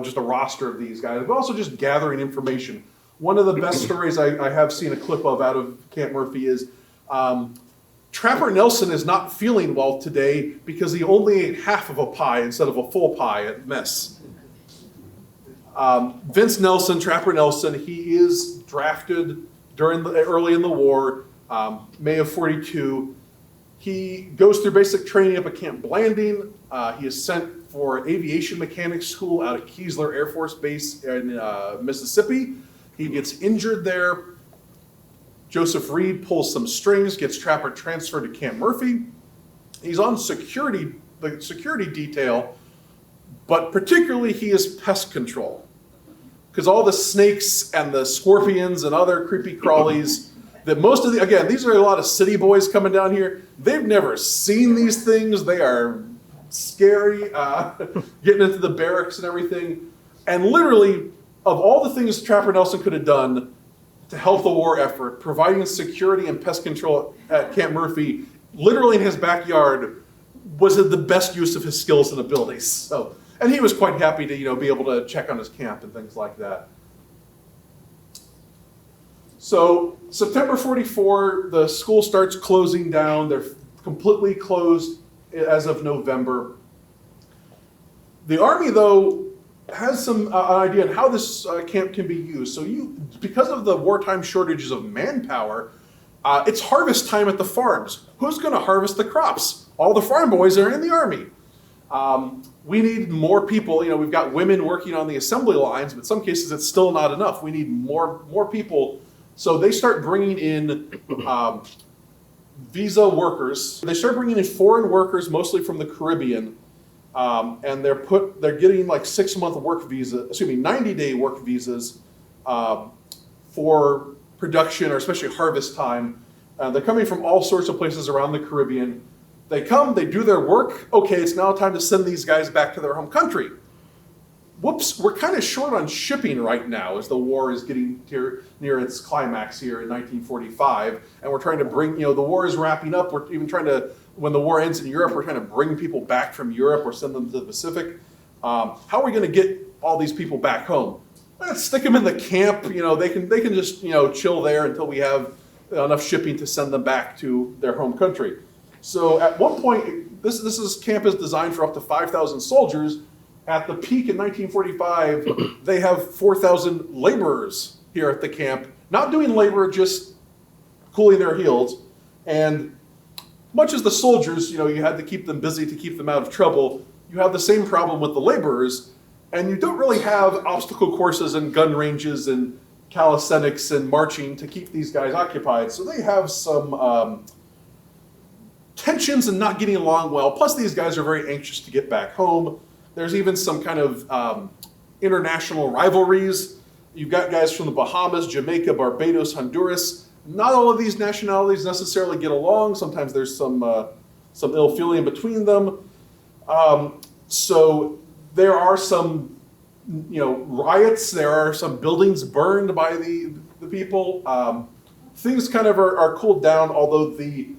just a roster of these guys, but also just gathering information. One of the best stories I have seen a clip of out of Camp Murphy is Trapper Nelson is not feeling well today because he only ate half of a pie instead of a full pie at mess. Vince Nelson, Trapper Nelson, he is drafted early in the war, May of '42. He goes through basic training up at Camp Blanding. He is sent for aviation mechanics school out of Keesler Air Force Base in Mississippi. He gets injured there. Joseph Reed pulls some strings, gets Trapper transferred to Camp Murphy. He's on the security detail, but particularly he is pest control. Because all the snakes and the scorpions and other creepy crawlies that again, these are a lot of city boys coming down here. They've never seen these things. They are scary, getting into the barracks and everything. And literally, of all the things Trapper Nelson could have done to help the war effort, providing security and pest control at Camp Murphy, literally in his backyard, was the best use of his skills and abilities. So, and he was quite happy to be able to check on his camp and things like that. So September '44, the school starts closing down. They're completely closed as of November. The Army, though, has some idea on how this camp can be used. So because of the wartime shortages of manpower, it's harvest time at the farms. Who's going to harvest the crops? All the farm boys are in the Army. We need more people. We've got women working on the assembly lines, but in some cases it's still not enough. We need more people. So they start bringing in visa workers. They start bringing in foreign workers, mostly from the Caribbean, and they're getting like 90-day work visas for production, or especially harvest time. They're coming from all sorts of places around the Caribbean. They come, they do their work. Okay, it's now time to send these guys back to their home country. Whoops, we're kind of short on shipping right now as the war is getting near its climax here in 1945. And we're trying to bring, the war is wrapping up. We're even trying to, when the war ends in Europe, we're trying to bring people back from Europe or send them to the Pacific. How are we going to get all these people back home? Let's stick them in the camp. They can just, chill there until we have enough shipping to send them back to their home country. So at one point, this camp is designed for up to 5,000 soldiers. At the peak in 1945, they have 4,000 laborers here at the camp, not doing labor, just cooling their heels. And much as the soldiers, you had to keep them busy to keep them out of trouble, you have the same problem with the laborers, and you don't really have obstacle courses and gun ranges and calisthenics and marching to keep these guys occupied. So they have some tensions and not getting along well. Plus, these guys are very anxious to get back home. There's even some kind of international rivalries. You've got guys from the Bahamas, Jamaica, Barbados, Honduras. Not all of these nationalities necessarily get along. Sometimes there's some ill feeling between them. So there are some, riots. There are some buildings burned by the people. Things kind of are cooled down, although the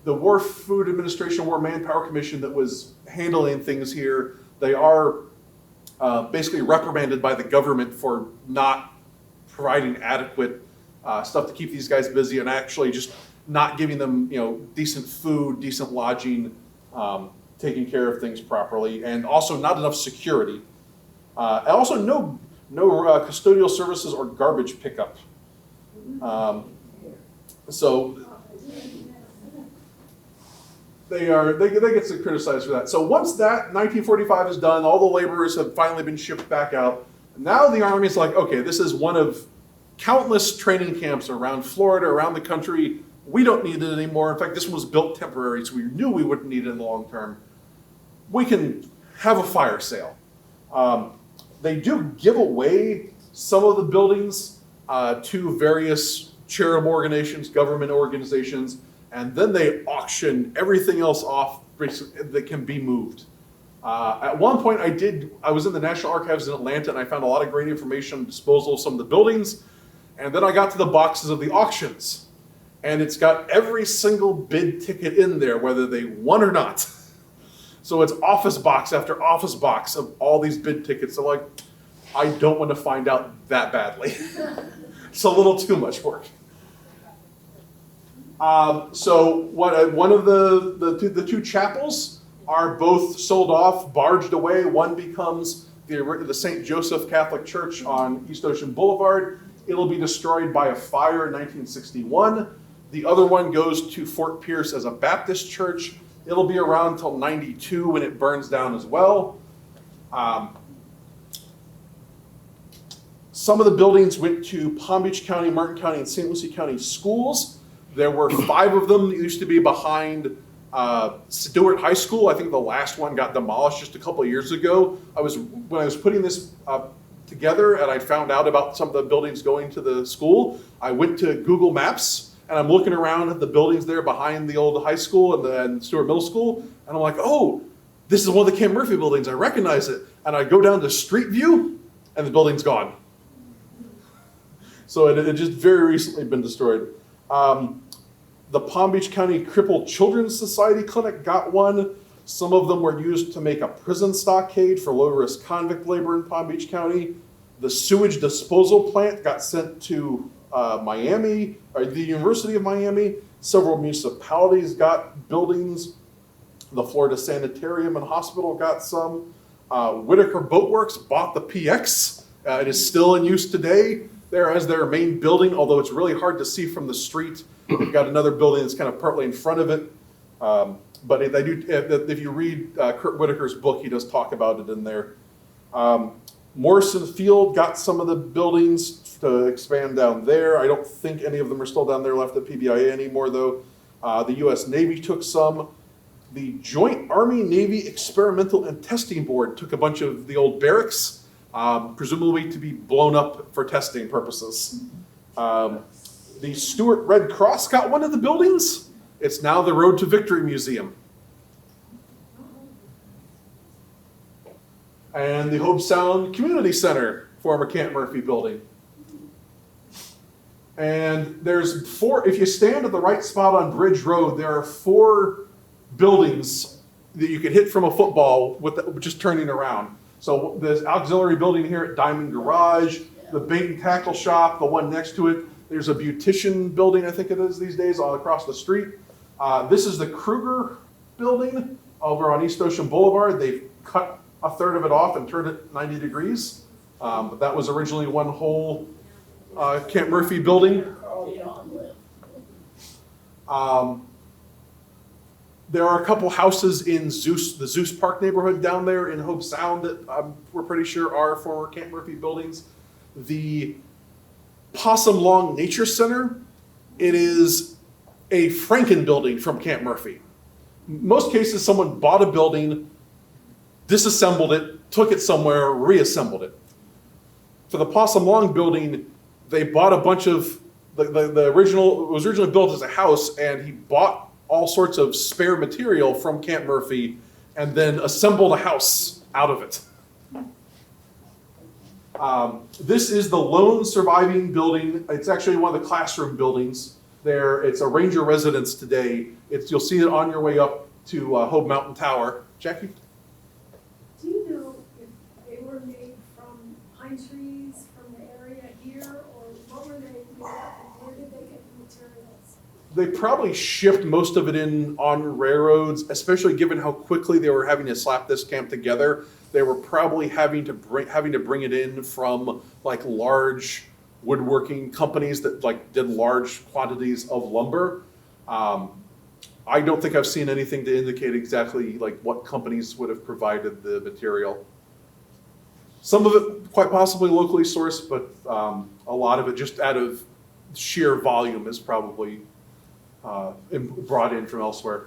War Food Administration, War Manpower Commission that was handling things here, they are basically reprimanded by the government for not providing adequate stuff to keep these guys busy, and actually just not giving them, decent food, decent lodging, taking care of things properly, and also not enough security. And also no custodial services or garbage pickup. So they get criticized for that. So once that 1945 is done, all the laborers have finally been shipped back out. Now the Army's like, okay, this is one of countless training camps around Florida, around the country. we don't need it anymore. In fact, this one was built temporary, so we knew we wouldn't need it in the long term. We can have a fire sale. They do give away some of the buildings to various charitable organizations, government organizations, and then they auction everything else off that can be moved. At one point I was in the National Archives in Atlanta and I found a lot of great information on disposal of some of the buildings. And then I got to the boxes of the auctions. And it's got every single bid ticket in there, whether they won or not. So it's office box after office box of all these bid tickets. So like, I don't want to find out that badly. It's a little too much work. So one of the two chapels are both sold off, barged away. One becomes the St. Joseph Catholic Church on East Ocean Boulevard. It'll be destroyed by a fire in 1961. The other one goes to Fort Pierce as a Baptist church. It'll be around until 92 when it burns down as well. Some of the buildings went to Palm Beach County, Martin County, and St. Lucie County schools. There were 5 of them that used to be behind Stuart High School. I think the last one got demolished just a couple of years ago. When I was putting this together and I found out about some of the buildings going to the school, I went to Google Maps and I'm looking around at the buildings there behind the old high school and Stuart Middle School, and I'm like, oh, this is one of the Camp Murphy buildings. I recognize it. And I go down to Street View and the building's gone. So it had just very recently been destroyed. The Palm Beach County Crippled Children's Society Clinic got one. Some of them were used to make a prison stockade for low-risk convict labor in Palm Beach County. The sewage disposal plant got sent to Miami, or the University of Miami. Several municipalities got buildings. The Florida Sanitarium and Hospital got some. Whitaker Boatworks bought the PX. It is still in use today there as their main building, although it's really hard to see from the street. They've got another building that's kind of partly in front of it. But if you read Kurt Whitaker's book, he does talk about it in there. Morrison Field got some of the buildings to expand down there. I don't think any of them are still down there left at PBIA anymore, though. The U.S. Navy took some. The Joint Army-Navy Experimental and Testing Board took a bunch of the old barracks, presumably to be blown up for testing purposes. The Stuart Red Cross got one of the buildings. It's now the Road to Victory Museum. And the Hobe Sound Community Center, former Camp Murphy building. And there's 4, if you stand at the right spot on Bridge Road, there are 4 buildings that you can hit from a football with just turning around. So there's auxiliary building here at Diamond Garage, the bait and tackle shop, the one next to it. There's a beautician building, I think it is these days, all across the street. This is the Kruger building over on East Ocean Boulevard. They've cut a third of it off and turned it 90 degrees. But that was originally one whole Camp Murphy building. There are a couple houses in the Zeus Park neighborhood down there in Hobe Sound that we're pretty sure are former Camp Murphy buildings. The Possum Long Nature Center, it is a Franken building from Camp Murphy. In most cases, someone bought a building, disassembled it, took it somewhere, reassembled it. For the Possum Long building, they bought a bunch of, the original, it was originally built as a house, and he bought all sorts of spare material from Camp Murphy and then assembled a house out of it. This is the lone surviving building. It's actually one of the classroom buildings there. It's a Ranger residence today. You'll see it on your way up to Hobe Mountain Tower. Jackie? Do you know if they were made from pine trees from the area here, or what were they made of, and where did they get the materials? They probably shipped most of it in on railroads, especially given how quickly they were having to slap this camp together. They were probably having to bring it in from like large woodworking companies that like did large quantities of lumber. I don't think I've seen anything to indicate exactly like what companies would have provided the material. Some of it quite possibly locally sourced, but a lot of it just out of sheer volume is probably brought in from elsewhere.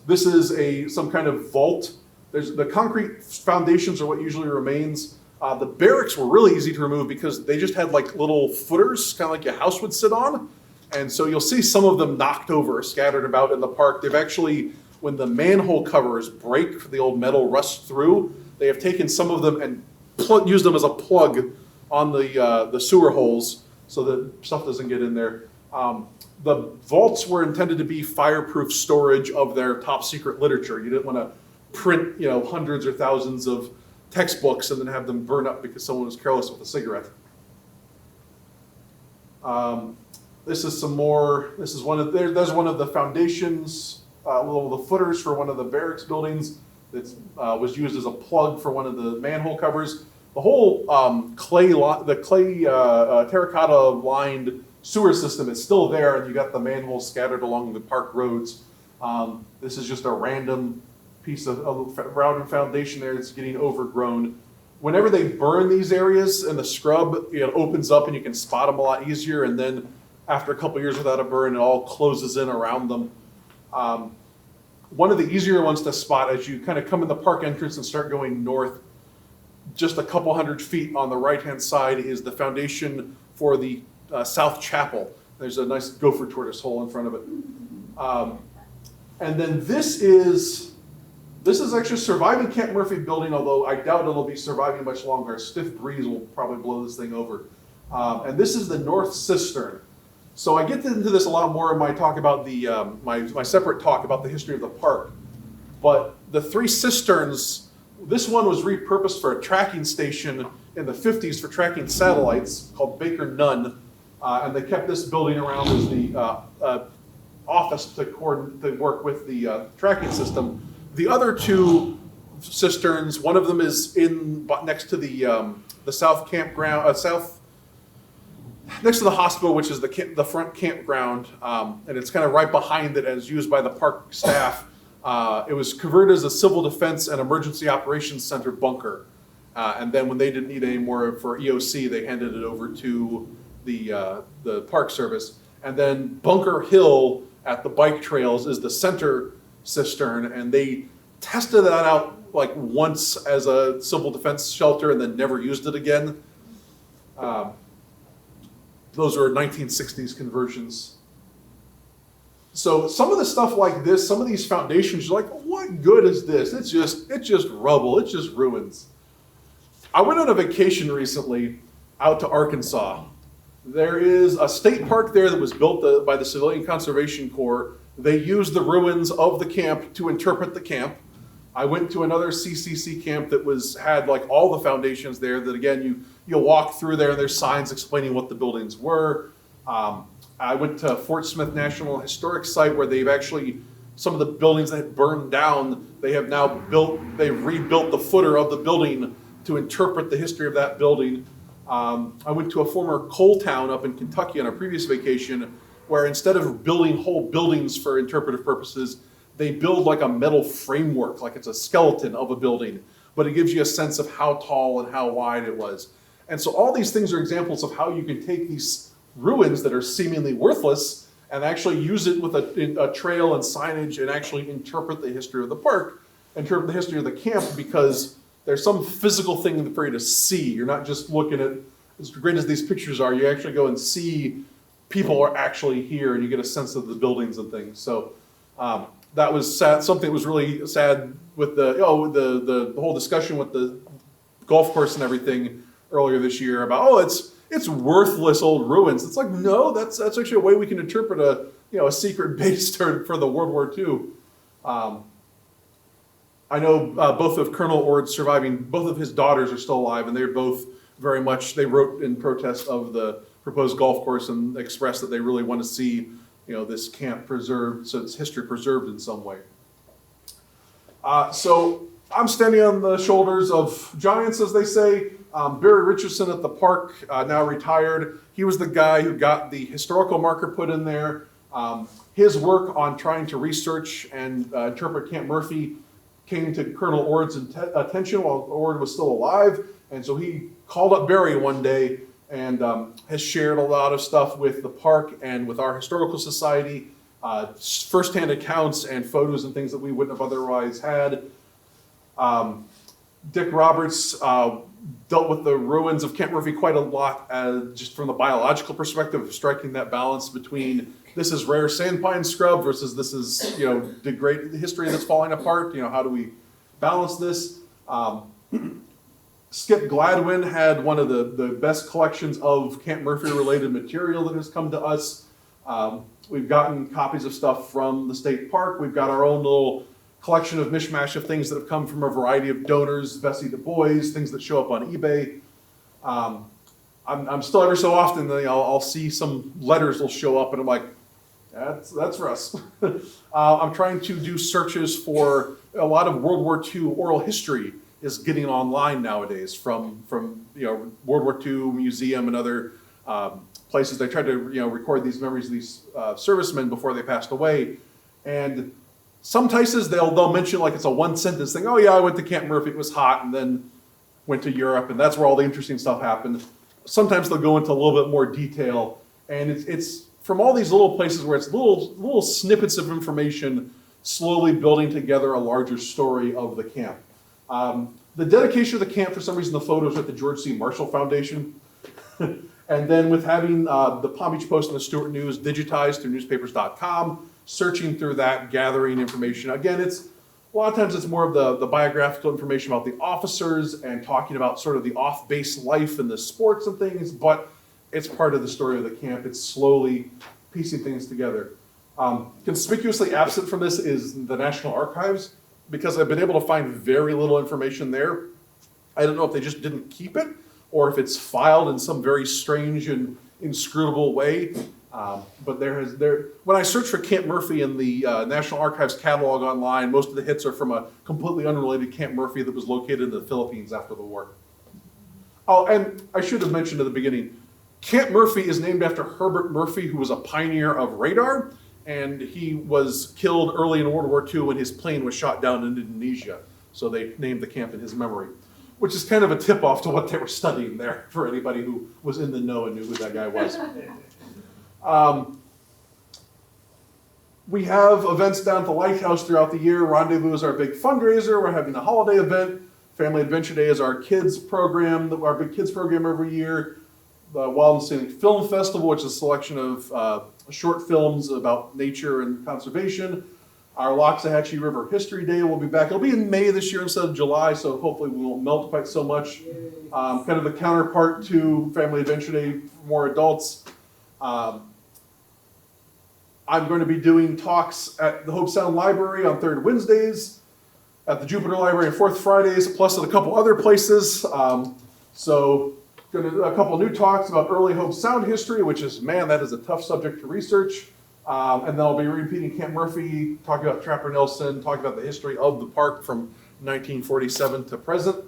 This is some kind of vault. There's the concrete foundations are what usually remains. The barracks were really easy to remove because they just had like little footers, kind of like your house would sit on. And so you'll see some of them knocked over, scattered about in the park. They've actually, when the manhole covers break, the old metal rusts through, they have taken some of them and used them as a plug on the sewer holes so that stuff doesn't get in there. The vaults were intended to be fireproof storage of their top secret literature. You didn't want to print, hundreds or thousands of textbooks and then have them burn up because someone was careless with a cigarette. This is some more. This is there's one of the foundations, the footers for one of the barracks buildings that was used as a plug for one of the manhole covers. The whole terracotta lined sewer system is still there, and you got the manholes scattered along the park roads. This is just a random piece of rounded foundation there that's getting overgrown. Whenever they burn these areas and the scrub, it opens up and you can spot them a lot easier. And then after a couple years without a burn, it all closes in around them. One of the easier ones to spot as you kind of come in the park entrance and start going north, just a couple 100 feet on the right-hand side is the foundation for the South Chapel. There's a nice gopher tortoise hole in front of it. And then this is actually a surviving Camp Murphy building, although I doubt it'll be surviving much longer. A stiff breeze will probably blow this thing over. And this is the North Cistern. So I get into this a lot more in my talk about my separate talk about the history of the park. But the three cisterns, this one was repurposed for a tracking station in the 50s for tracking satellites called Baker Nunn. And they kept this building around as the office to work with the tracking system. The other two cisterns, one of them is next to the south campground, next to the hospital, which is the front campground, and it's kind of right behind it as used by the park staff. It was converted as a civil defense and emergency operations center bunker. And then when they didn't need any more for EOC, they handed it over to the Park Service. And then Bunker Hill at the bike trails is the center cistern, and they tested that out like once as a civil defense shelter and then never used it again. Those were 1960s conversions. So some of the stuff like this, some of these foundations, you're like, what good is this? It's just rubble, it's just ruins. I went on a vacation recently out to Arkansas. There is a state park there that was built by the Civilian Conservation Corps. They used the ruins of the camp to interpret the camp. I went to another CCC camp that had like all the foundations there that again, you'll walk through there and there's signs explaining what the buildings were. I went to Fort Smith National Historic Site where they've actually, some of the buildings that had burned down, they've rebuilt the footer of the building to interpret the history of that building. I went to a former coal town up in Kentucky on a previous vacation where instead of building whole buildings for interpretive purposes, they build like a metal framework, like it's a skeleton of a building, but it gives you a sense of how tall and how wide it was. And so all these things are examples of how you can take these ruins that are seemingly worthless and actually use it with a trail and signage and actually interpret the history of the park, interpret the history of the camp, because there's some physical thing for you to see. You're not just looking at, as great as these pictures are, you actually go and see people are actually here and you get a sense of the buildings and things. So that was sad. Something that was really sad with the whole discussion with the golf course and everything earlier this year about, it's worthless old ruins. It's like, no, that's actually a way we can interpret a secret base for the World War II. I know both of Colonel Ord's surviving, both of his daughters are still alive, and they're both they wrote in protest of the proposed golf course and expressed that they really want to see, this camp preserved, so its history preserved in some way. So I'm standing on the shoulders of giants, as they say. Barry Richardson at the park, now retired. He was the guy who got the historical marker put in there. His work on trying to research and interpret Camp Murphy came to Colonel Ord's attention while Ord was still alive. And so he called up Barry one day and has shared a lot of stuff with the park and with our historical society. firsthand accounts and photos and things that we wouldn't have otherwise had. Dick Roberts dealt with the ruins of Camp Murphy quite a lot, just from the biological perspective of striking that balance between this is rare sandpine scrub versus this is, degrade history that's falling apart. How do we balance this? Skip Gladwin had one of the best collections of Camp Murphy related material that has come to us. We've gotten copies of stuff from the state park. We've got our own little collection of mishmash of things that have come from a variety of donors, Bessie Du Bois, things that show up on eBay. I'm still every so often, I'll see some letters will show up and I'm like, that's for us. I'm trying to do searches for a lot of World War II oral history is getting online nowadays from World War II Museum and other places. They tried to record these memories of these servicemen before they passed away, and some places they'll mention like it's a one sentence thing. Oh yeah, I went to Camp Murphy, it was hot, and then went to Europe, and that's where all the interesting stuff happened. Sometimes they'll go into a little bit more detail, and it's from all these little places where it's little snippets of information slowly building together a larger story of the camp. The dedication of the camp, for some reason, the photos are at the George C. Marshall Foundation. And then with having the Palm Beach Post and the Stuart News digitized through newspapers.com, searching through that, gathering information. Again, a lot of times it's more of the biographical information about the officers and talking about sort of the off-base life and the sports and things, but it's part of the story of the camp. It's slowly piecing things together. Conspicuously absent from this is the National Archives, because I've been able to find very little information there. I don't know if they just didn't keep it or if it's filed in some very strange and inscrutable way. But when I search for Camp Murphy in the National Archives catalog online, most of the hits are from a completely unrelated Camp Murphy that was located in the Philippines after the war. Oh, and I should have mentioned at the beginning, Camp Murphy is named after Herbert Murphy, who was a pioneer of radar, and he was killed early in World War II when his plane was shot down in Indonesia. So they named the camp in his memory, which is kind of a tip-off to what they were studying there for anybody who was in the know and knew who that guy was. We have events down at the Lighthouse throughout the year. Rendezvous is our big fundraiser. We're having a holiday event. Family Adventure Day is our kids program, our big kids program every year. The Wild and Scenic Film Festival, which is a selection of short films about nature and conservation. Our Loxahatchee River History Day will be back. It'll be in May this year instead of July, so hopefully we won't melt quite so much. Kind of the counterpart to Family Adventure Day for more adults. I'm going to be doing talks at the Hope Sound Library on third Wednesdays, at the Jupiter Library on fourth Fridays, plus at a couple other places. So going to do a couple new talks about early Hope Sound history, which is, man, that is a tough subject to research. And then I'll be repeating Camp Murphy, talking about Trapper Nelson, talking about the history of the park from 1947 to present.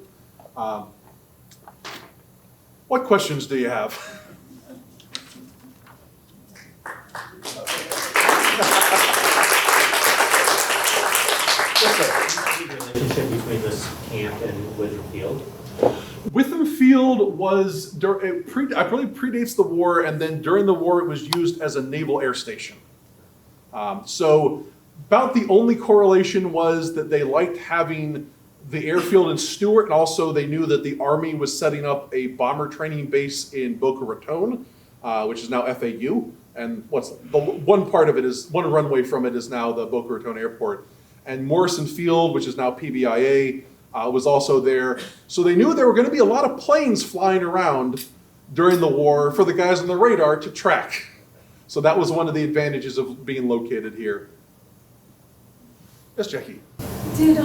What questions do you have? Yes, sir. The relationship between this camp and Witham Field? Witham Field was, it probably predates the war, and then during the war it was used as a naval air station. So about the only correlation was that they liked having the airfield in Stuart, and also they knew that the Army was setting up a bomber training base in Boca Raton, which is now FAU. And one runway from it is now the Boca Raton Airport. And Morrison Field, which is now PBIA, was also there. So they knew there were going to be a lot of planes flying around during the war for the guys on the radar to track. So that was one of the advantages of being located here. Yes, Jackie? Did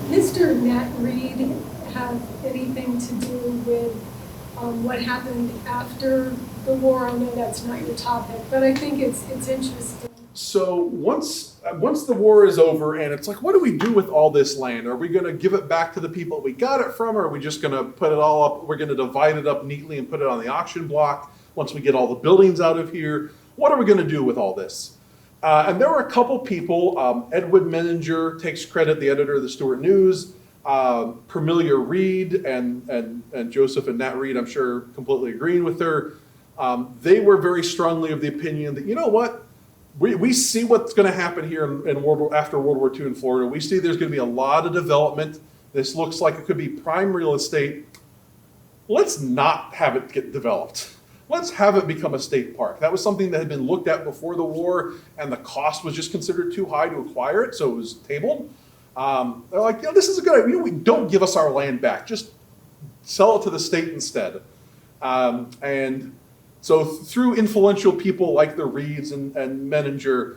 Mr. Nat Reed have anything to do with what happened after the war? I know that's not your topic, but I think it's interesting. So once the war is over and it's like, what do we do with all this land? Are we going to give it back to the people we got it from, or are we just going to put it all up? We're going to divide it up neatly and put it on the auction block once we get all the buildings out of here. What are we going to do with all this? And there were a couple people. Edwin Menninger takes credit, the editor of the Stuart News. Permelia Reed and Joseph and Nat Reed, I'm sure, completely agreeing with her. They were very strongly of the opinion that, you know what? we see what's going to happen here after World War II in Florida. We see there's going to be a lot of development. This looks like it could be prime real estate. Let's not have it get developed. Let's have it become a state park. That was something that had been looked at before the war, and the cost was just considered too high to acquire it, so it was tabled. They're like, this is a good idea. Don't give us our land back. Just sell it to the state instead. And so through influential people like the Reeds and Menninger,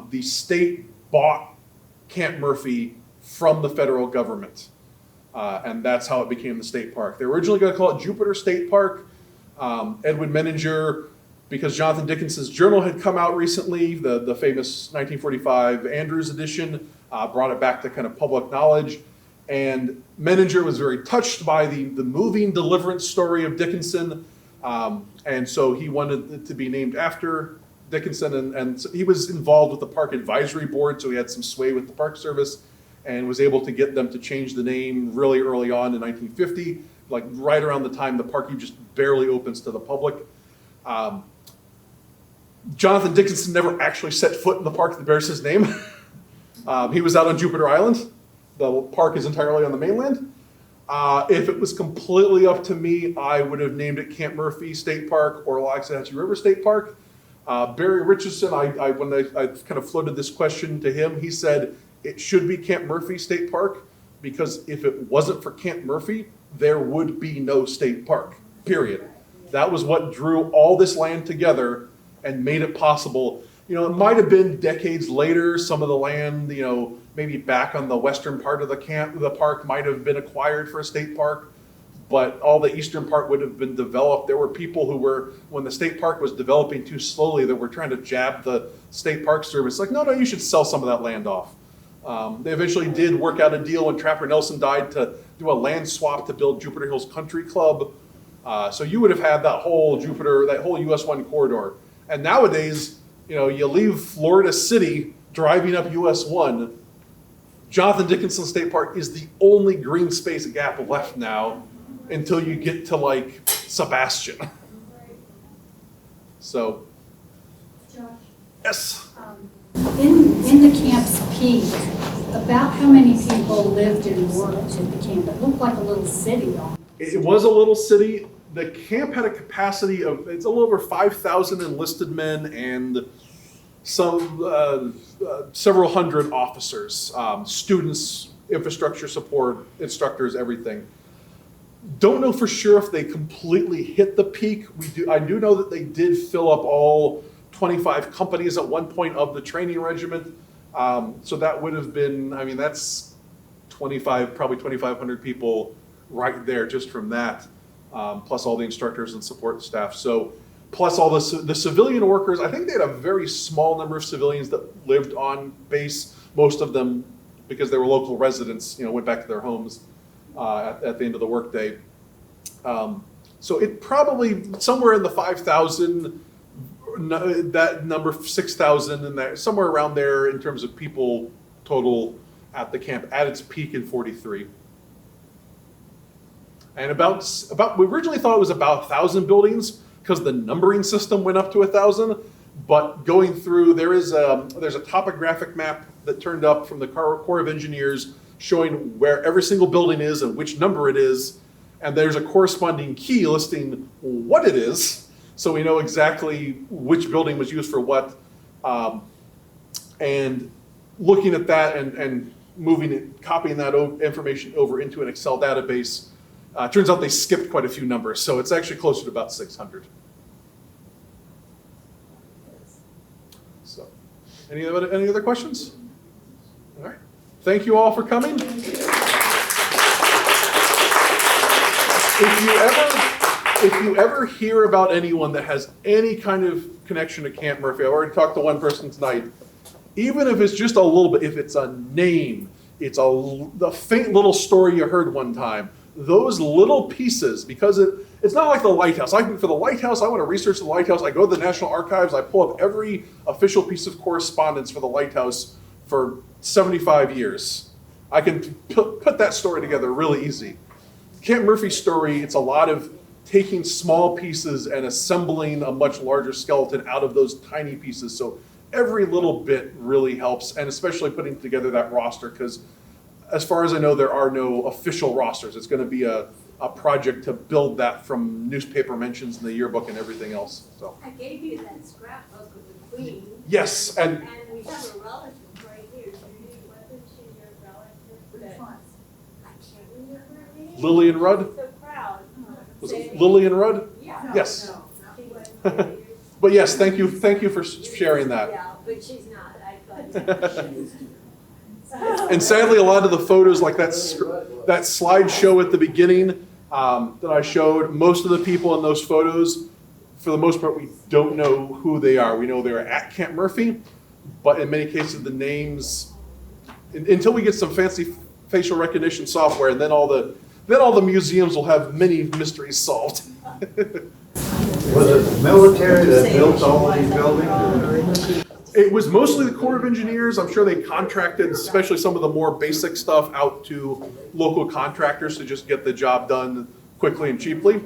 the state bought Camp Murphy from the federal government. And that's how it became the state park. They were originally going to call it Jupiter State Park. Edwin Menninger, because Jonathan Dickinson's journal had come out recently, the famous 1945 Andrews edition, brought it back to kind of public knowledge. And Menninger was very touched by the moving deliverance story of Dickinson. And so he wanted it to be named after Dickinson. And so he was involved with the park advisory board, so he had some sway with the Park Service and was able to get them to change the name really early on in 1950, like right around the time the park just barely opens to the public. Jonathan Dickinson never actually set foot in the park that bears his name. He was out on Jupiter Island. The park is entirely on the mainland. If it was completely up to me, I would have named it Camp Murphy State Park or Loxahatchee River State Park. Barry Richardson, when I kind of floated this question to him, he said it should be Camp Murphy State Park, because if it wasn't for Camp Murphy, there would be no state park, period. That was what drew all this land together and made it possible. It might have been decades later, some of the land, maybe back on the western part of the park might have been acquired for a state park, but all the eastern part would have been developed. There were people who were, when the state park was developing too slowly, that were trying to jab the state park service, like, no, you should sell some of that land off. They eventually did work out a deal when Trapper Nelson died to do a land swap to build Jupiter Hills Country Club. So you would have had that whole US 1 corridor. And nowadays, you leave Florida City driving up US 1, Jonathan Dickinson State Park is the only green space gap left now until you get to like Sebastian. So, Josh, yes. in the camp's peak, about how many people lived and worked at the camp? It looked like a little city. It was a little city. The camp had a capacity of, it's a little over 5,000 enlisted men and some several hundred officers, students, infrastructure support, instructors, everything. Don't know for sure if they completely hit the peak. I do know that they did fill up all 25 companies at one point of the training regiment. So that would have been, that's probably 2,500 people right there just from that, plus all the instructors and support staff. So plus all the civilian workers. I think they had a very small number of civilians that lived on base. Most of them, because they were local residents, went back to their homes at the end of the workday. So it probably somewhere in the 5,000, that number 6,000, and that somewhere around there in terms of people total at the camp at its peak in 43. And about we originally thought it was about 1,000 buildings because the numbering system went up to 1,000. But going through, there's a topographic map that turned up from the Corps of Engineers showing where every single building is and which number it is, and there's a corresponding key listing what it is, so we know exactly which building was used for what. And looking at that and moving it, copying that information over into an Excel database, turns out they skipped quite a few numbers, so it's actually closer to about 600. So, any other questions? All right. Thank you all for coming. If you ever hear about anyone that has any kind of connection to Camp Murphy, I've already talked to one person tonight, even if it's just a little bit, if it's a name, it's the faint little story you heard one time, those little pieces, because it's not like the lighthouse. For the lighthouse, I want to research the lighthouse. I go to the National Archives, I pull up every official piece of correspondence for the lighthouse for 75 years. I can put that story together really easy. Camp Murphy's story, it's a lot of taking small pieces and assembling a much larger skeleton out of those tiny pieces. So every little bit really helps, and especially putting together that roster, because as far as I know, there are no official rosters. It's going to be a project to build that from newspaper mentions in the yearbook and everything else. So I gave you that scrapbook of the Queen. yes, and And we have a relative right here. Judy, wasn't she your relative? That- I can't remember her name. Lillian Rudd? So proud. Was it Lillian Rudd? Yeah. Yes. No, she wasn't. But yes, thank you for sharing that. Yeah, but she's not. I thought. And sadly, a lot of the photos, like that slideshow at the beginning that I showed, most of the people in those photos, for the most part, we don't know who they are. We know they're at Camp Murphy, but in many cases, the names, until we get some fancy facial recognition software, and then all the museums will have many mysteries solved. Was it the military that built all these buildings? It was mostly the Corps of Engineers. I'm sure they contracted, especially some of the more basic stuff, out to local contractors to just get the job done quickly and cheaply.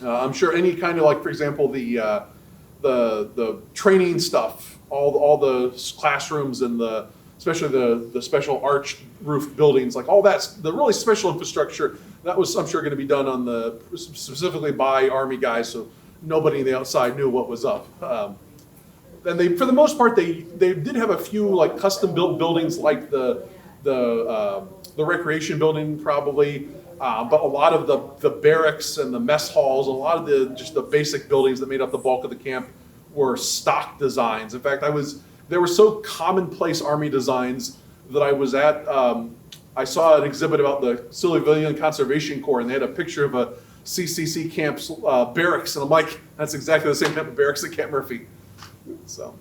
I'm sure any kind of, like, for example, the training stuff, all the classrooms and especially the special arch roof buildings, like all that's the really special infrastructure. That was, I'm sure, going to be done specifically by Army guys, so nobody on the outside knew what was up. And they, for the most part, they did have a few like custom built buildings, like the recreation building probably, but a lot of the barracks and the mess halls, a lot of just the basic buildings that made up the bulk of the camp were stock designs. In fact, they were so commonplace Army designs that I was at. I saw an exhibit about the Civilian Conservation Corps, and they had a picture of a CCC camp's barracks, and I'm like, that's exactly the same type of barracks at Camp Murphy. So,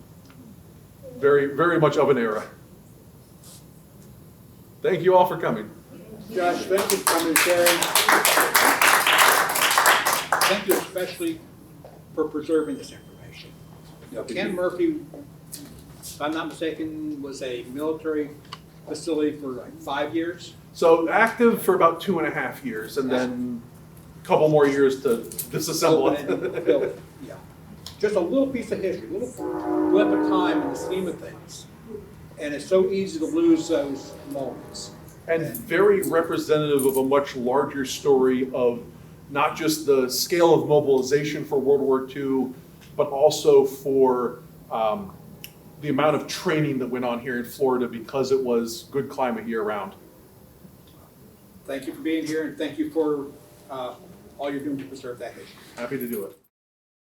very, very much of an era. Thank you all for coming. Josh, thank you for coming and sharing. Thank you especially for preserving this information. You know, Camp Murphy, if I'm not mistaken, was a military facility for like 5 years. So active for about 2.5 years, and then a couple more years to disassemble it. Yeah. Just a little piece of history, a little blip of time in the scheme of things. And it's so easy to lose those moments. And very representative of a much larger story of not just the scale of mobilization for World War II, but also for the amount of training that went on here in Florida because it was good climate year round. Thank you for being here, and thank you for all you're doing to preserve that history. Happy to do it.